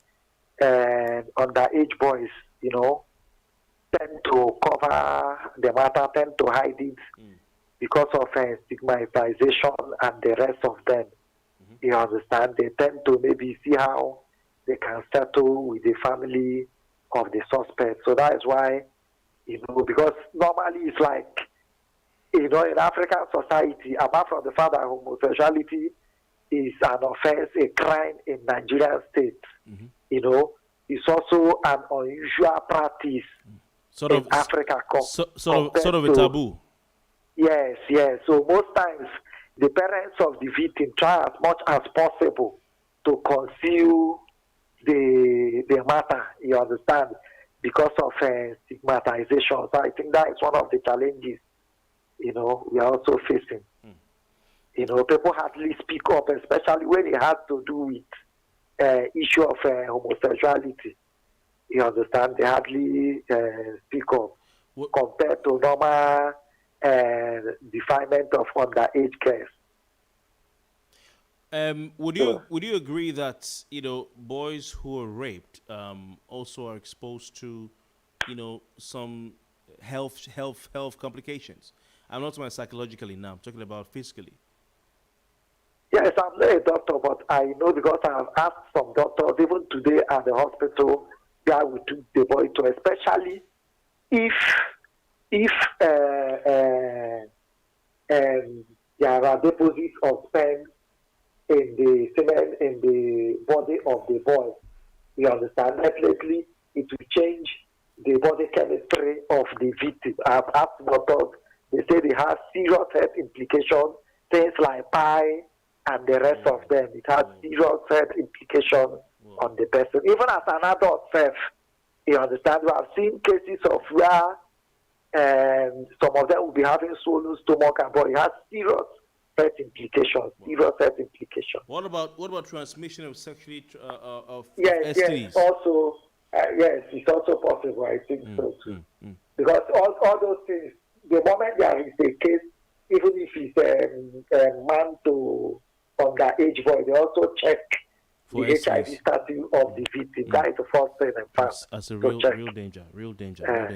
underage boys, tend to cover the matter, tend to hide it because of stigmatization and the rest of them. You understand? They tend to maybe see how they can settle with the family of the suspect. So that is why, because normally it's like, in African society, apart from the fact that homosexuality is an offense, a crime in Nigerian state, it's also an unusual practice in Africa. Sort of a taboo. Yes. So most times, the parents of the victim try as much as possible to conceal the matter, you understand, because of stigmatization. So I think that is one of the challenges we are also facing. People hardly speak up, especially when it has to do with issue of homosexuality. You understand? They hardly speak up compared to normal definement of underage girls. Would you agree that boys who are raped also are exposed to some health complications? I'm not talking psychologically now. I'm talking about physically. Yes, I'm not a doctor, but I know because I have asked some doctors, even today at the hospital, where we took the boy to, especially if there are deposits of sperm in the semen in the body of the boy. You understand? Definitely, it will change the body chemistry of the victim. I've asked doctors. They say they have serious health implications, things like pie and the rest of them. It has serious health implications on the person. Even as an adult self, you understand, we have seen cases of where some of them will be having swollen stomach, but it has serious health implications. What about transmission of sexually of STDs? Yes, also, yes, it's also possible. I think so too. Because all those things, the moment there is a case, even if it's a man to underage boy, they also check for the HIV status of the victim. That is the first thing and fast. That's a real danger.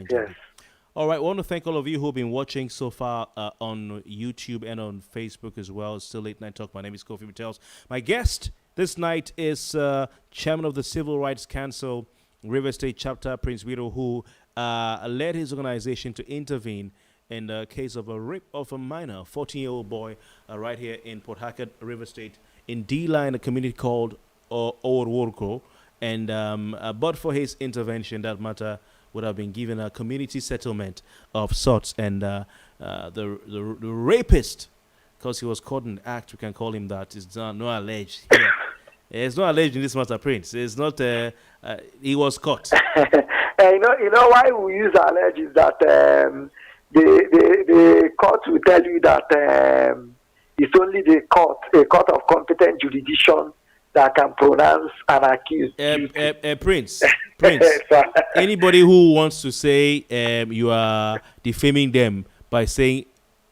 Yes. All right, I want to thank all of you who have been watching so far on YouTube and on Facebook as well. It's still Late Night Talk. My name is Kofi Bartels. My guest this night is Chairman of the Civil Rights Council, River State Chapter, Prince Wiro, who led his organization to intervene in the case of a rape of a minor, 14-year-old boy, right here in Port Harcourt, River State, in D-Line, a community called Harcourt. And but for his intervention, that matter would have been given a community settlement of sorts. And the rapist, because he was caught in the act, we can call him that, is not alleged here. It's not alleged in this matter, Prince. It's not. He was caught. You know why we use alleged is that the court will tell you that it's only a court of competent jurisdiction that can pronounce an accused guilty. Prince. Anybody who wants to say you are defaming them by saying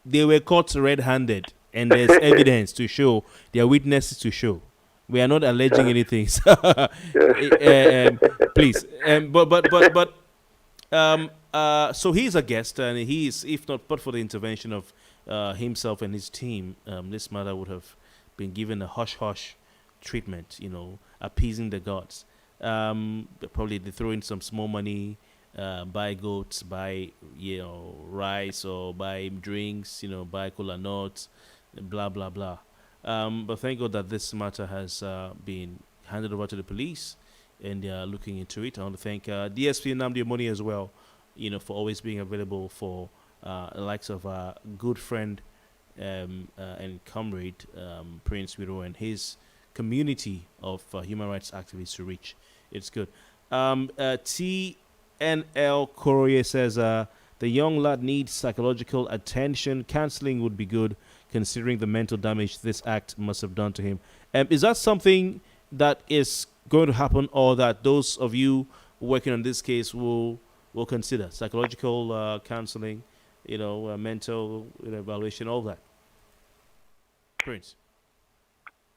they were caught red-handed and there's evidence to show, there are witnesses to show. We are not alleging anything. So, please. So he's a guest, and he's, if not but for the intervention of himself and his team, this matter would have been given a hush-hush treatment, appeasing the gods. Probably they throw in some small money, buy goats, buy rice, or buy drinks, buy cola nuts, blah blah blah. But thank God that this matter has been handed over to the police, and they are looking into it. I want to thank DSP Nnamdi Omoni as well, for always being available for the likes of our good friend and comrade Prince Wiro and his community of human rights activists to reach. It's good. TNL Courier says the young lad needs psychological attention. Counseling would be good, considering the mental damage this act must have done to him. Is that something that is going to happen, or that those of you working on this case will consider psychological counseling, mental evaluation, all that? Prince.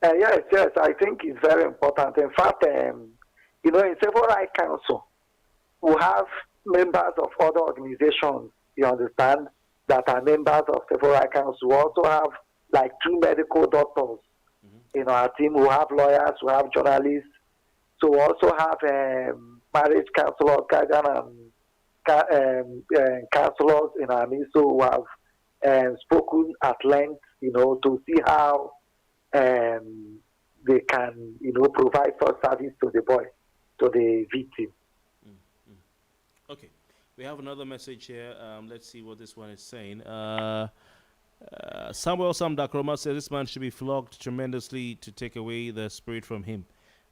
Yes, I think it's very important. In fact, in Civil Rights Council, we have members of other organizations, you understand, that are members of Civil Rights Council. We also have like 2 medical doctors in our team. We have lawyers, we have journalists. So we also have marriage counselors, guardian and counselors in our midst. So we have spoken at length, to see how they can, provide for service to the boy, to the victim. Okay. We have another message here. Let's see what this one is saying. Samuel Samdakroma says this man should be flogged tremendously to take away the spirit from him.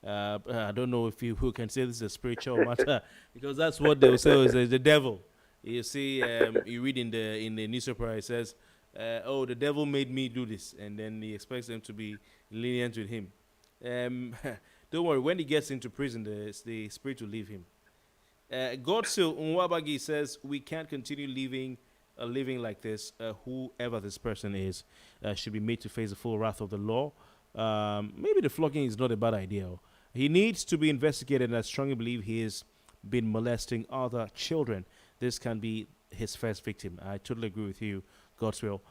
I don't know if who can say this is a spiritual matter, because that's what they will say is the devil. You see, you read in the newspaper, it says, the devil made me do this, and then he expects them to be lenient with him. Don't worry, when he gets into prison, the spirit will leave him. Godsil Nwabagi says we can't continue living like this. Whoever this person is should be made to face the full wrath of the law. Maybe the flogging is not a bad idea. He needs to be investigated, and I strongly believe he has been molesting other children. This can be his first victim. I totally agree with you, God's will.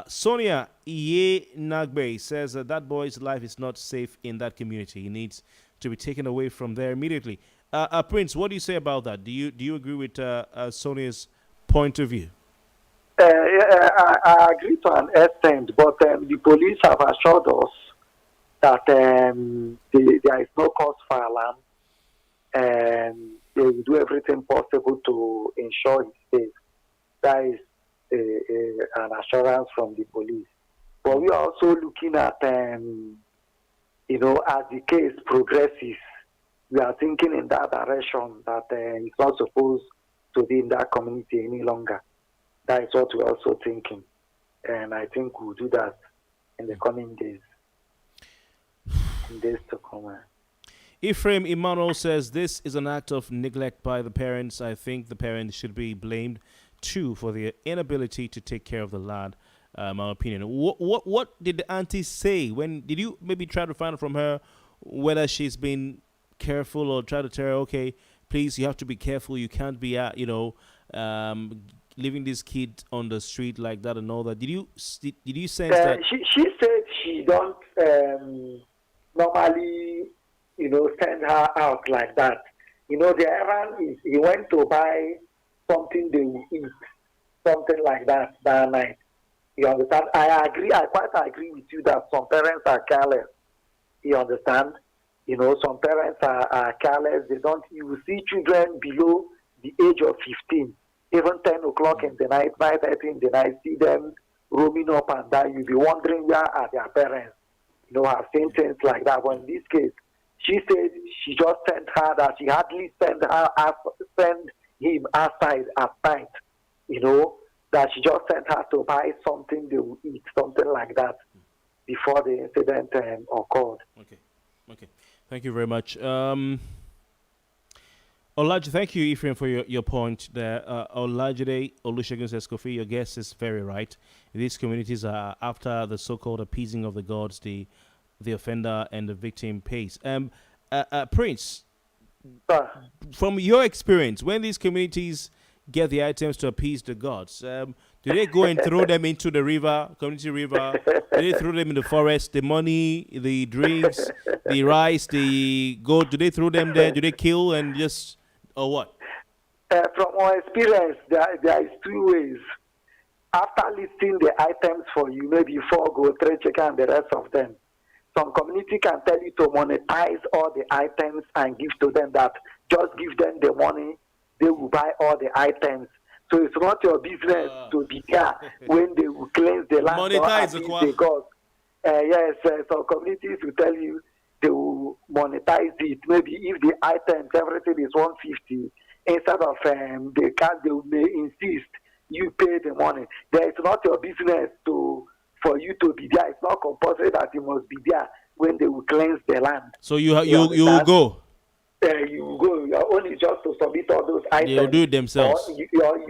Sonia Iye Nagbe says that boy's life is not safe in that community. He needs to be taken away from there immediately. Prince, what do you say about that? Do you agree with Sonia's point of view? I agree to an extent, but the police have assured us that there is no cause for alarm, and they will do everything possible to ensure his safe. That is an assurance from the police. But we are also looking at, as the case progresses, we are thinking in that direction that it's not supposed to be in that community any longer. That is what we're also thinking. And I think we'll do that in the coming days. In days to come. Ephraim Emmanuel says this is an act of neglect by the parents. I think the parents should be blamed too for their inability to take care of the lad. My opinion. What did the auntie say? Did you maybe try to find out from her whether she's been careful, or try to tell her, okay, please, you have to be careful. You can't be leaving this kid on the street like that and all that. Did you sense that? She said she don't normally, send her out like that. The errand is he went to buy something they will eat, something like that night. You understand? I agree. I quite agree with you that some parents are careless. You understand? Some parents are careless. They don't. You will see children below the age of 15, even 10 o'clock in the night, 9:30 in the night, see them roaming up and down. You'll be wondering where are their parents. I've seen things like that. But in this case, she said she just sent her that she hardly send him outside at night. That she just sent her to buy something they will eat, something like that, before the incident occurred. Okay. Okay. Thank you very much. Olaji, thank you, Ephraim, for your point there. Olajide Olusegun says, Kofi, your guess is very right. These communities are after the so-called appeasing of the gods, the offender and the victim pays. Prince, Sir, from your experience, when these communities get the items to appease the gods, do they go and throw them into the river, community river? Do they throw them in the forest? The money, the drinks, the rice, the goat, do they throw them there? Do they kill and just, or what? from our experience, there is two ways. After listing the items for you, maybe 4 goat, 3 chicken, and the rest of them, some community can tell you to monetize all the items and give to them that just give them the money, they will buy all the items. So it's not your business to be there when they will cleanse the land or Monetize appease the gods. Yes, some communities will tell you they will monetize it. Maybe if the items, everything is 150, instead of they may insist you pay the money. Then it's not your business for you to be there. It's not compulsory that you must be there when they will cleanse the land. So you will go. You go. Your own is just to submit all those items. They'll do it themselves. Or you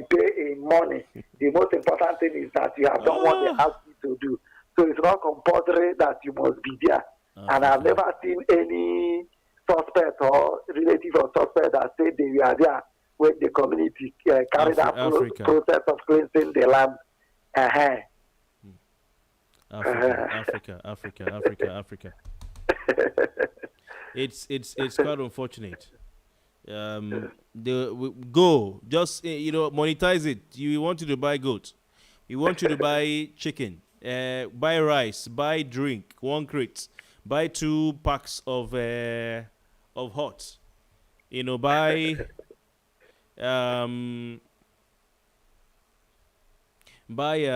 pay in money. The most important thing is that you have done what they ask you to do. So it's not compulsory that you must be there. And I've never seen any suspect or relative or suspect that said they were there when the community carried out process of cleansing the land. Africa. It's quite unfortunate. Go just monetize it. You want you to buy goat, you want you to buy chicken, buy rice, buy drink, 1 crate, buy 2 packs of hot. Buy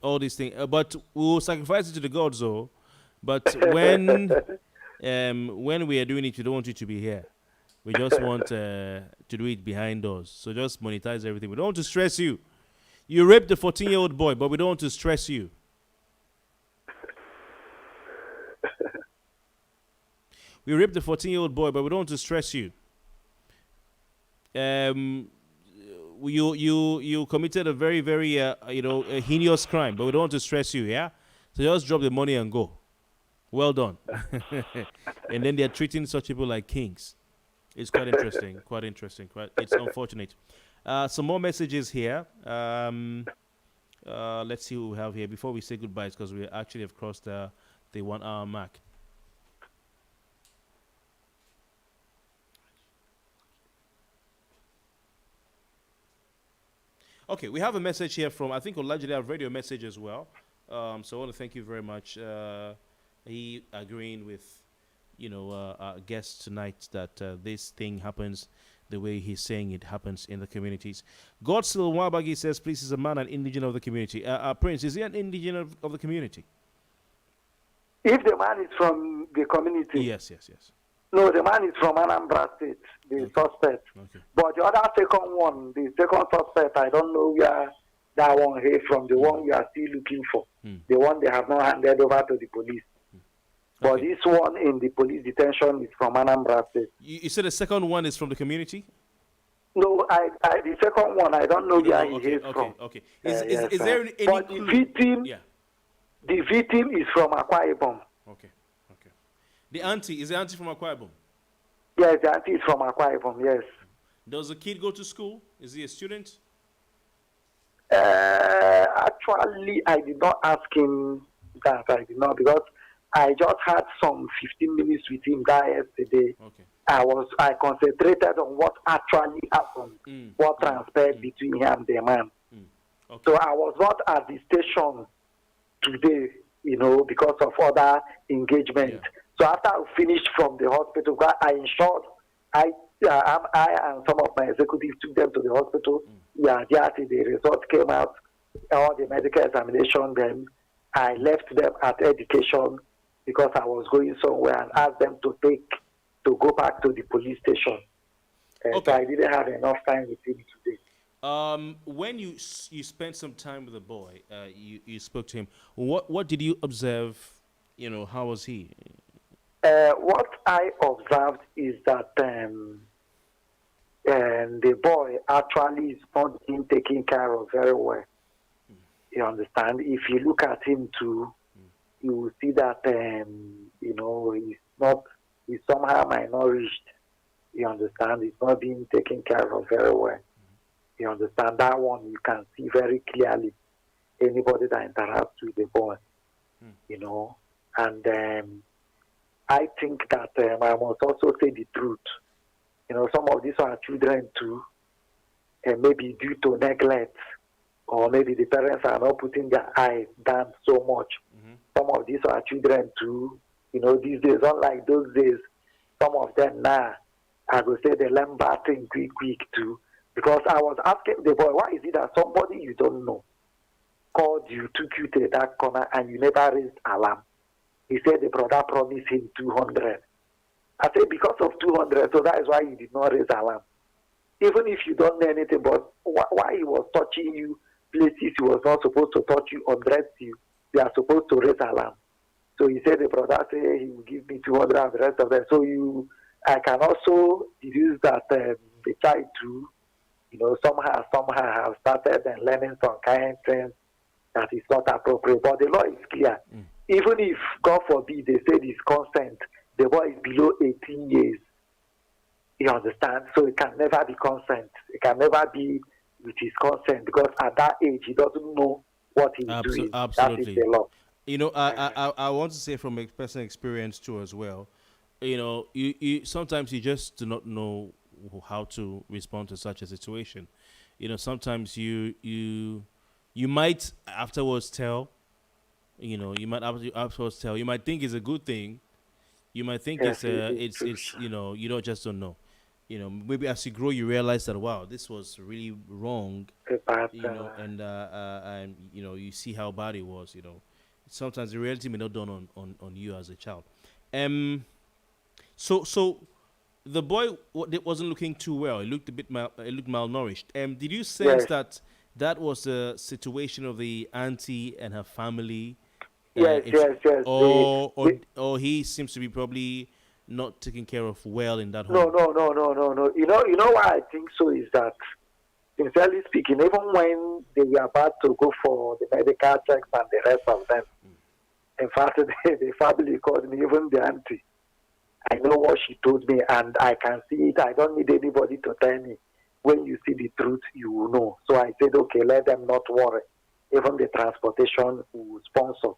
all these things. But we will sacrifice it to the gods, though. But when we are doing it, we don't want you to be here. We just want to do it behind doors. So just monetize everything. We don't want to stress you. You raped the 14-year-old boy, but we don't want to stress you. We raped the 14-year-old boy, but we don't want to stress you. You committed a very, very a heinous crime, but we don't want to stress you, yeah? So just drop the money and go. Well done. And then they're treating such people like kings. It's quite interesting. It's unfortunate. Some more messages here. Let's see who we have here before we say goodbyes, because we actually have crossed the 1 hour mark. Okay, we have a message here from, I think Olajide, I've read your message as well. So I want to thank you very much. He agreeing with, our guest tonight that this thing happens the way he's saying it happens in the communities. Godsill Wabagi says, please, is a man an indigene of the community. Prince, is he an indigene of the community? If the man is from the community. Yes. No, the man is from Anambra State, the suspect. Okay. But the other second one, the second suspect, I don't know where that one is from, the one we are still looking for. The one they have not handed over to the police. But this one in the police detention is from Anambra State. You said the second one is from the community? No, the second one, I don't know where he is from. Okay. Is there any but the victim is from Akwa Ibom. Okay. The auntie, is the auntie from Akwa Ibom? Yes, the auntie is from Akwa Ibom, yes. Does the kid go to school? Is he a student? Actually, I did not ask him that. I did not, because I just had some 15 minutes with him yesterday. Okay. I concentrated on what actually happened, what transpired between him and the man. Okay. So I was not at the station today, because of other engagement. Yeah. So after I finished from the hospital, I ensured I and some of my executives took them to the hospital. Yeah, the result came out, all the medical examination. Then I left them at education because I was going somewhere, and asked them to go back to the police station. Okay. So I didn't have enough time with him today. When you spent some time with the boy, you spoke to him. What did you observe? How was he? What I observed is that the boy actually is not being taken care of very well. You understand? If you look at him too, you will see that he's somehow malnourished. You understand? He's not being taken care of very well. You understand? That one you can see very clearly. Anybody that interacts with the boy, and I think that I must also say the truth. Some of these are children too, and maybe due to neglect, or maybe the parents are not putting their eyes down so much. Some of these are children too. These days, unlike those days, some of them now, I would say they learn bad things quick too. Because I was asking the boy, why is it that somebody you don't know called you, took you to that corner, and you never raised alarm? He said the brother promised him 200. I said, because of 200, so that is why you did not raise alarm. Even if you don't know anything, but why he was touching you places he was not supposed to touch you, undress you, they are supposed to raise alarm. So he said the brother said he will give me 200 and the rest of them. So I can also deduce that the child too, somehow have started and learning some kind of things that is not appropriate. But the law is clear. Even if, God forbid, they say this consent, the boy is below 18 years. You understand? So it can never be consent. It can never be with his consent because at that age he doesn't know what he's doing. Absolutely. That is the law. I want to say from a personal experience too as well. You sometimes you just do not know how to respond to such a situation. Sometimes you might afterwards tell. You might think it's a good thing. You might think it's you don't just don't know. Maybe as you grow, you realize that wow, this was really wrong. And you see how bad it was. Sometimes the reality may not dawn on you as a child. So the boy wasn't looking too well. He looked a bit malnourished. Did you sense that was the situation of the auntie and her family? Yes. Or he seems to be probably not taken care of well in that home. No. You know why I think so is that, sincerely speaking, even when they were about to go for the medical checks and the rest of them, in fact, the family called me, even the auntie. I know what she told me, and I can see it. I don't need anybody to tell me. When you see the truth, you will know. So I said, okay, let them not worry. Even the transportation will sponsor.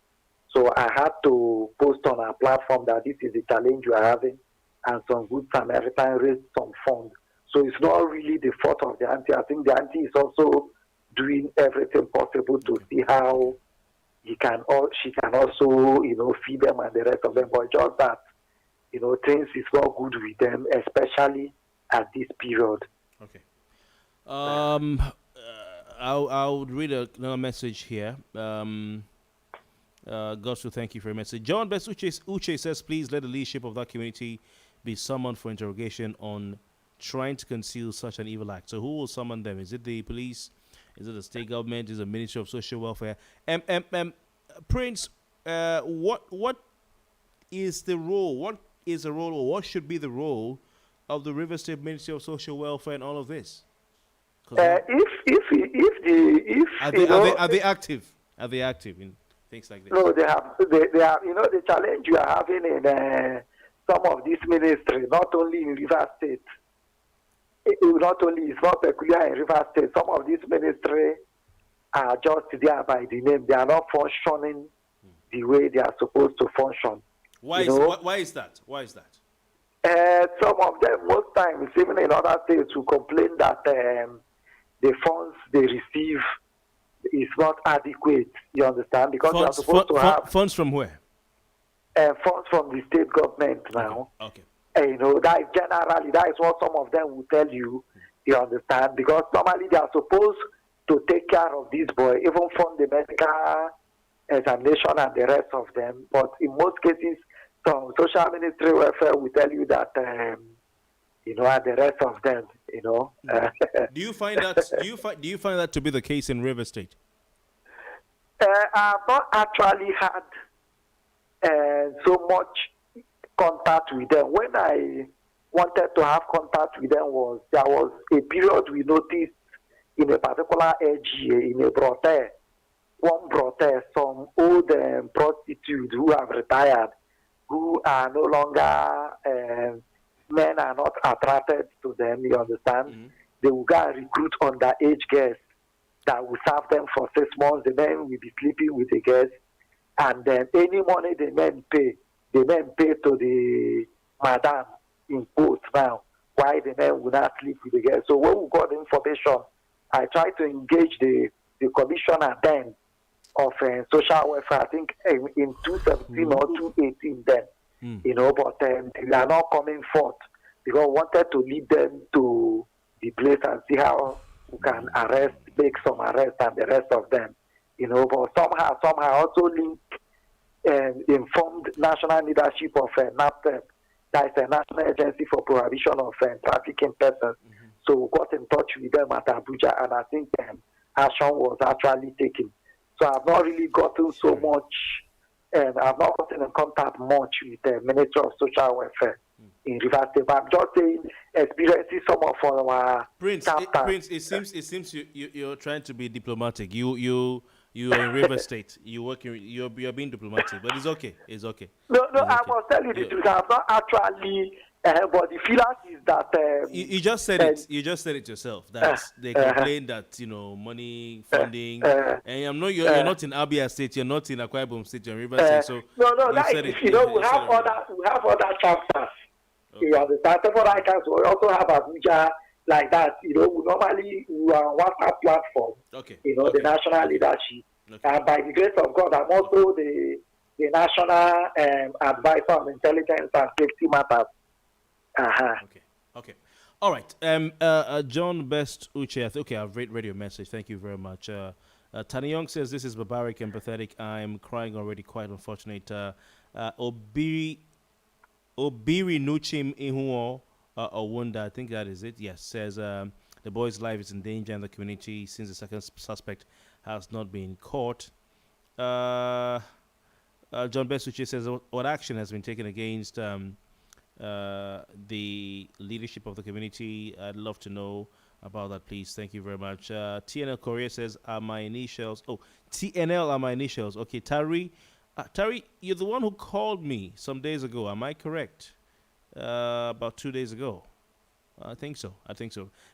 So I had to post on our platform that this is the challenge you are having, and some good Samaritan raised some funds. So it's not really the fault of the auntie. I think the auntie is also doing everything possible to see how she can also, feed them and the rest of them. But just that, things is not good with them, especially at this period. Okay. I would read another message here. Gospel, thank you for your message. John Best Uche says, please let the leadership of that community be summoned for interrogation on trying to conceal such an evil act. So who will summon them? Is it the police? Is it the state government? Is it the Ministry of Social Welfare? Prince, what is the role? What is the role, or what should be the role of the River State Ministry of Social Welfare in all of this? Are they active? Are they active in things like this? No, they are. The challenge you are having in some of these ministries, not only in River State. It's not peculiar in River State. Some of these ministries are just there by the name. They are not functioning the way they are supposed to function. Why is that? Some of them, most times, even in other states, will complain that the funds they receive is not adequate. You understand? Because they are supposed to have funds from where? Funds from the state government now. Okay. That is what some of them will tell you. You understand? Because normally they are supposed to take care of this boy, even fund the medical examination and the rest of them. But in most cases, some social ministry welfare will tell you that, and the rest of them, Do you find that to be the case in River State? I've not actually had so much contact with them. When I wanted to have contact with them there was a period we noticed in a particular AGA, in a brothel, one brothel, some old prostitutes who have retired, who are no longer, men are not attracted to them, you understand? Mm-hmm. They will go and recruit underage girls that will serve them for 6 months. The men will be sleeping with the girls, and then any money the men pay to the madam in quotes now, why the men will not sleep with the girls. So when we got the information, I tried to engage the commissioner then of social welfare, I think in 2017 or 2018 then, but they are not coming forth because we wanted to lead them to the place and see how we can make some arrest and the rest of them, but somehow also link informed national leadership of NAPTEP, that is a National Agency for Prohibition of Trafficking Persons. So we got in touch with them at Abuja, and I think action was actually taken. So I've not really gotten so much, and I've not gotten in contact much with the Ministry of Social Welfare in Rivers State. But I'm just saying, experiencing some of our Prince, it seems you're trying to be diplomatic. You are in River State. You're being diplomatic, but it's okay. It's okay. No, I must tell you the truth. I'm not actually. But the feeling is that you just said it. You just said it yourself. That they complain that money funding, and you're not in Abia State. You're not in Akwa Ibom State. You're in River State. So no, that is, we have other chapters. Okay. You understand? For I can we also have Abuja like that. We normally we are on WhatsApp platform. Okay. The national leadership, and by the grace of God, I'm also the national advisor on intelligence and safety matters. Okay. All right. John Best Uche. Okay, I've read your message. Thank you very much. Tani Young says this is barbaric and pathetic. I'm crying already. Quite unfortunate. Obiri Nuchim Ihuo Owunda, I think that is it. Yes, says the boy's life is in danger in the community since the second suspect has not been caught. John Best Uche says what action has been taken against the leadership of the community. I'd love to know about that, please. Thank you very much. TNL Korea says, are my initials. Oh, TNL are my initials. Okay, Tari, you're the one who called me some days ago. Am I correct? About 2 days ago. I think so.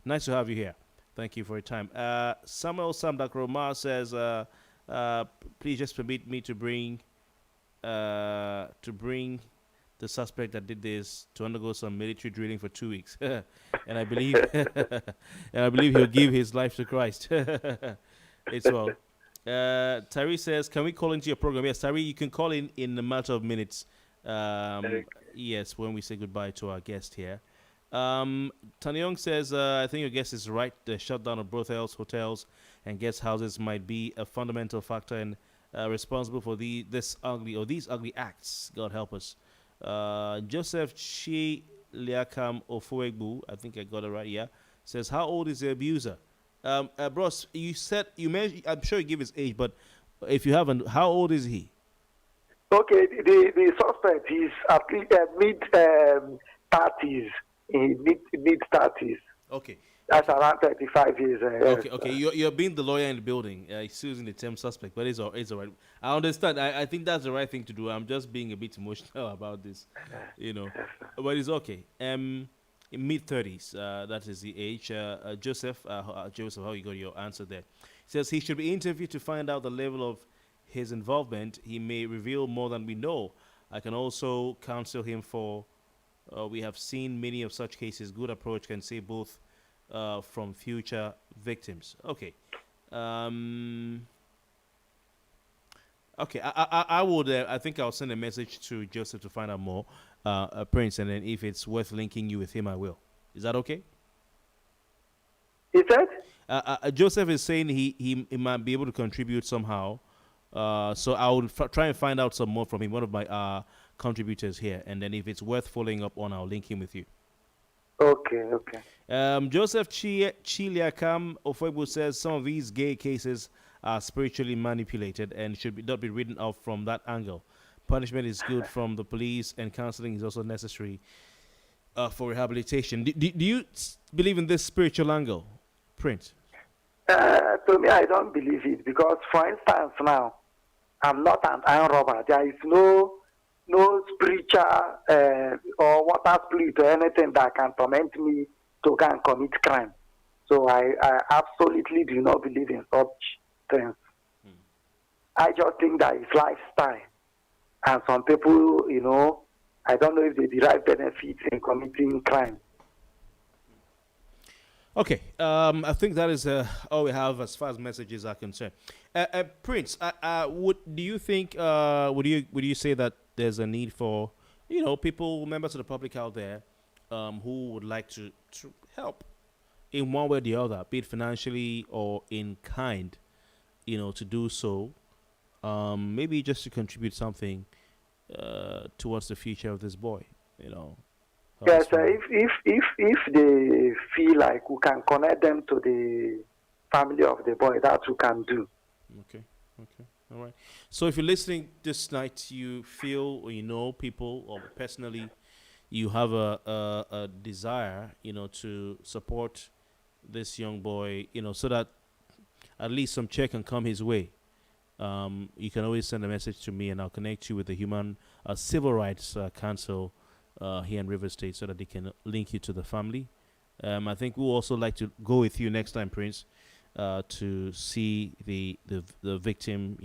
Nice to have you here. Thank you for your time. Samuel Samdakroma says, please just permit me to bring the suspect that did this to undergo some military drilling for 2 weeks, and I believe, he'll give his life to Christ. It's well. Tari says, "Can we call into your program?" Yes, Tari, you can call in a matter of minutes. Yes, when we say goodbye to our guest here. Tanyong says, "I think your guest is right. The shutdown of brothels, hotels, and guest houses might be a fundamental factor and responsible for these ugly acts. God help us." Joseph Chi Liakam Ofuegbu, I think I got it right, yeah, says, how old is the abuser? Bros, you mentioned, I'm sure you give his age, but if you haven't, how old is he? Okay, the suspect is at least mid-30s, mid-30s. Okay. That's around 35 years. Okay. You're being the lawyer in the building. He's using the term suspect, but it's all right. I understand. I think that's the right thing to do. I'm just being a bit emotional about this, but it's okay. In mid-30s, that is the age. Joseph, how you got your answer there? He says he should be interviewed to find out the level of his involvement. He may reveal more than we know. I can also counsel him for. We have seen many of such cases. Good approach can save both. From future victims. Okay. Okay. I would. I think I'll send a message to Joseph to find out more, Prince, and then if it's worth linking you with him, I will. Is that okay? Is that? Joseph is saying he might be able to contribute somehow. So I will try and find out some more from him, one of my contributors here, and then if it's worth following up on, I'll link him with you. Okay. Joseph Chiliakam Ofebu says some of these gay cases are spiritually manipulated and should not be written off from that angle. Punishment is good from the police, and counseling is also necessary for rehabilitation. Do you believe in this spiritual angle, Prince? To me, I don't believe it because, for instance, now I'm not an iron robber. There is no spiritual or water spirit or anything that can torment me to go and commit crime. So I absolutely do not believe in such things. I just think that it's lifestyle. And some people, I don't know if they derive benefits in committing crime. Okay, I think that is all we have as far as messages are concerned. Prince, do you think would you say that there's a need for people, members of the public out there, who would like to help in one way or the other, be it financially or in kind, to do so, maybe just to contribute something towards the future of this boy, Yes, if they feel like we can connect them to the family of the boy, that we can do. Okay, all right. So if you're listening this night, you feel or people, or personally, you have a desire, to support this young boy, so that at least some check can come his way. You can always send a message to me, and I'll connect you with the Civil Rights Council here in River State, so that they can link you to the family. I think we'll also like to go with you next time, Prince, to see the victim,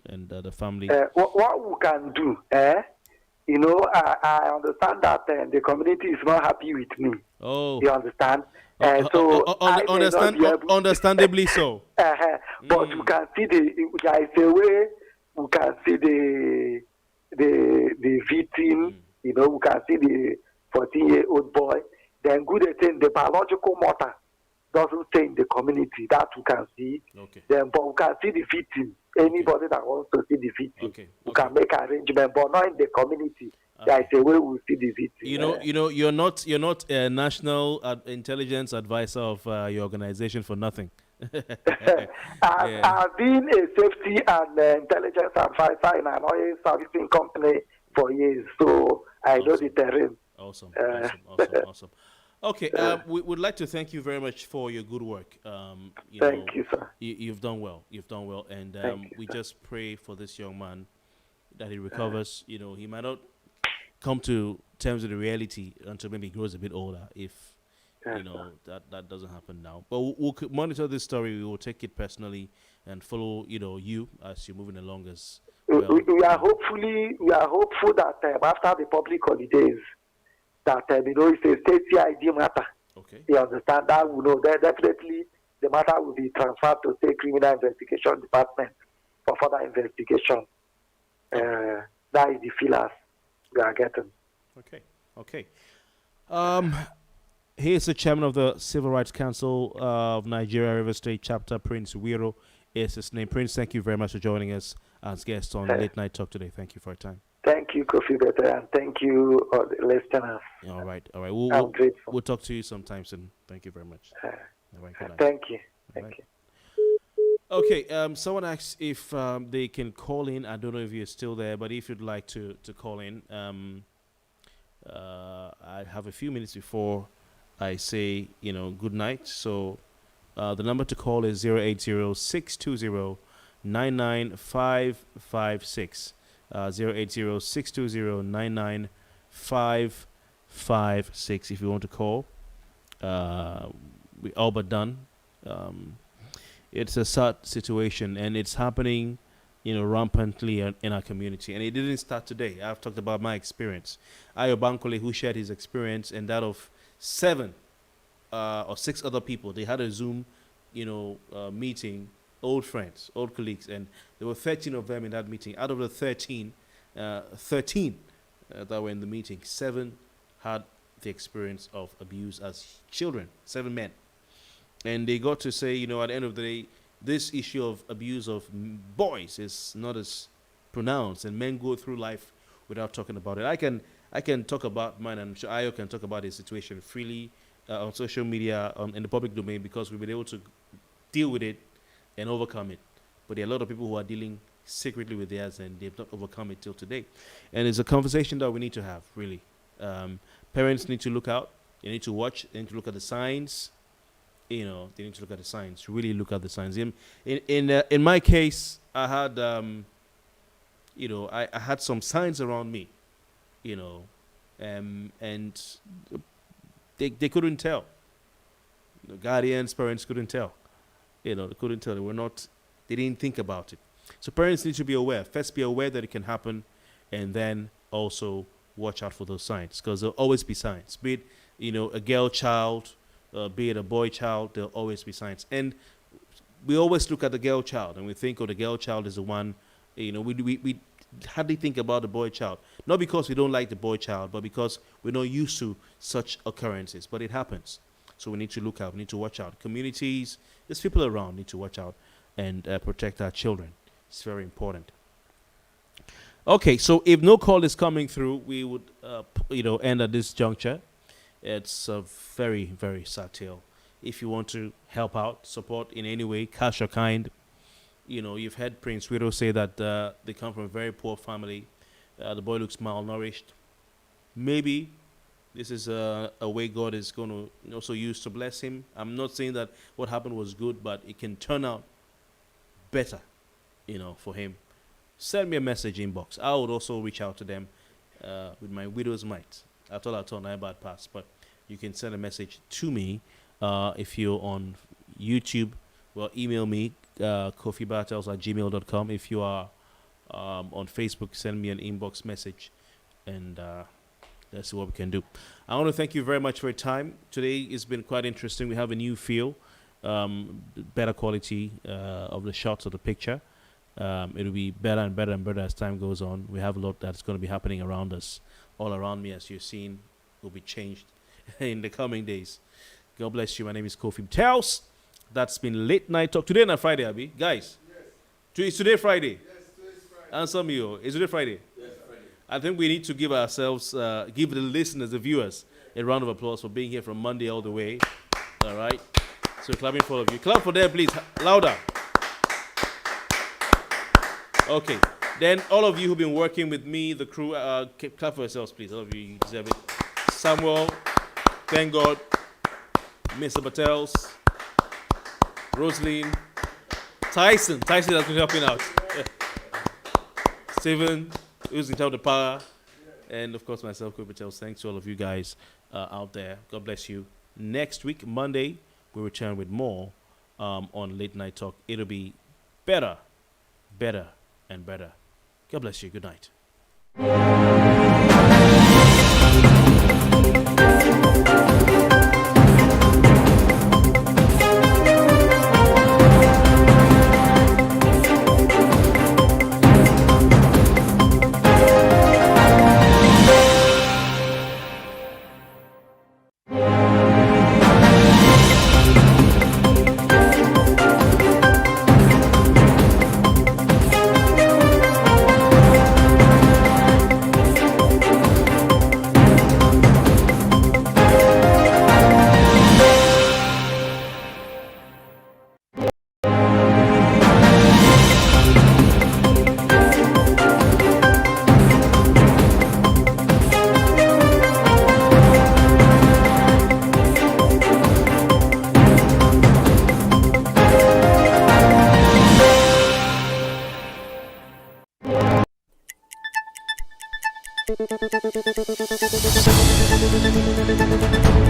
and the family. What we can do, I understand that the community is not happy with me. Oh, you understand? So understandably so. But we can see there is a way we can see the victim. We can see the 14-year-old boy. Then good thing, the biological mother doesn't stay in the community. That we can see. Okay. Then, but we can see the victim. Anybody that wants to see the victim, we can make arrangement, but not in the community. There is a way we see the victim. You're not a national intelligence advisor of your organization for nothing. I've been a safety and intelligence advisor in an oil servicing company for years, so I know the terrain. Awesome. Okay, we would like to thank you very much for your good work. Thank you, sir. You've done well, and we just pray for this young man that he recovers. He might not come to terms with the reality until maybe he grows a bit older, if that doesn't happen now. But we'll monitor this story. We will take it personally and follow you as you're moving along as well. We are hopeful that after the public holidays, that it's a state ID matter. Okay. You understand that? We know that definitely the matter will be transferred to State Criminal Investigation Department for further investigation. That is the feelers we are getting. Okay. Here's the chairman of the Civil Rights Council of Nigeria River State Chapter, Prince Wiro is his name. Prince, thank you very much for joining us as guest on Late Night Talk today. Thank you for your time. Thank you, Kofi Bartels, and thank you, all the listeners. All right. I'm grateful. We'll talk to you sometime soon. Thank you very much. All right, thank you. Thank you. Okay, someone asked if they can call in. I don't know if you're still there, but if you'd like to call in, I have a few minutes before I say, good night. So the number to call is 080-620-99556. 080-620-99556 if you want to call. We all but done. It's a sad situation, and it's happening, rampantly in our community. And it didn't start today. I've talked about my experience. Ayo Bankole, who shared his experience, and that of 7 or 6 other people. They had a Zoom, meeting, old friends, old colleagues, and there were 13 of them in that meeting. Out of the 13 that were in the meeting, 7 had the experience of abuse as children, 7 men. And they got to say, at the end of the day, this issue of abuse of boys is not as pronounced, and men go through life without talking about it. I can talk about mine, and I'm sure Ayo can talk about his situation freely on social media, in the public domain, because we've been able to deal with it and overcome it. But there are a lot of people who are dealing secretly with theirs, and they've not overcome it till today. And it's a conversation that we need to have, really. Parents need to look out. They need to watch. They need to look at the signs. They need to look at the signs. Really look at the signs. In my case, I had I had some signs around me, and they couldn't tell. The guardians, parents couldn't tell. They couldn't tell. They didn't think about it. So parents need to be aware. First, be aware that it can happen, and then also watch out for those signs, because there'll always be signs. Be it, a girl child, be it a boy child, there'll always be signs. And we always look at the girl child, and we think, the girl child is the one. We hardly think about the boy child. Not because we don't like the boy child, but because we're not used to such occurrences. But it happens. So we need to look out. We need to watch out. Communities, there's people around, need to watch out and protect our children. It's very important. Okay, so if no call is coming through, we would, end at this juncture. It's a very, very sad tale. If you want to help out, support in any way, cash or kind, you've heard Prince Wiro say that they come from a very poor family. The boy looks malnourished. Maybe this is a way God is going to also use to bless him. I'm not saying that what happened was good, but it can turn out better, for him. Send me a message inbox. I would also reach out to them with my widow's mite. I told I bad pass, but you can send a message to me if you're on YouTube. Well, email me, kofibartels@gmail.com. If you are on Facebook, send me an inbox message, and let's see what we can do. I want to thank you very much for your time. Today has been quite interesting. We have a new feel, better quality of the shots of the picture. It'll be better and better and better as time goes on. We have a lot that's going to be happening around us. All around me, as you've seen, will be changed in the coming days. God bless you. My name is Kofi Bartels. That's been Late Night Talk. Today, not Friday, Abby. Guys, yes. Is today Friday? Yes, today's Friday. Answer me, is today Friday? Yes, Friday. I think we need to give ourselves, give the listeners, the viewers, a round of applause for being here from Monday all the way. All right? So clapping for all of you. Clap for them, please. Louder. Okay. Then all of you who've been working with me, the crew, clap for yourselves, please. All of you deserve it. Samuel, thank God. Mr. Bartels, Rosaline, Tyson has been helping out. Stephen, who's in charge of the power, and of course myself, Kofi Bartels. Thanks to all of you guys out there. God bless you. Next week, Monday, we'll return with more on Late Night Talk. It'll be better, and better. God bless you. Good night. Thank you.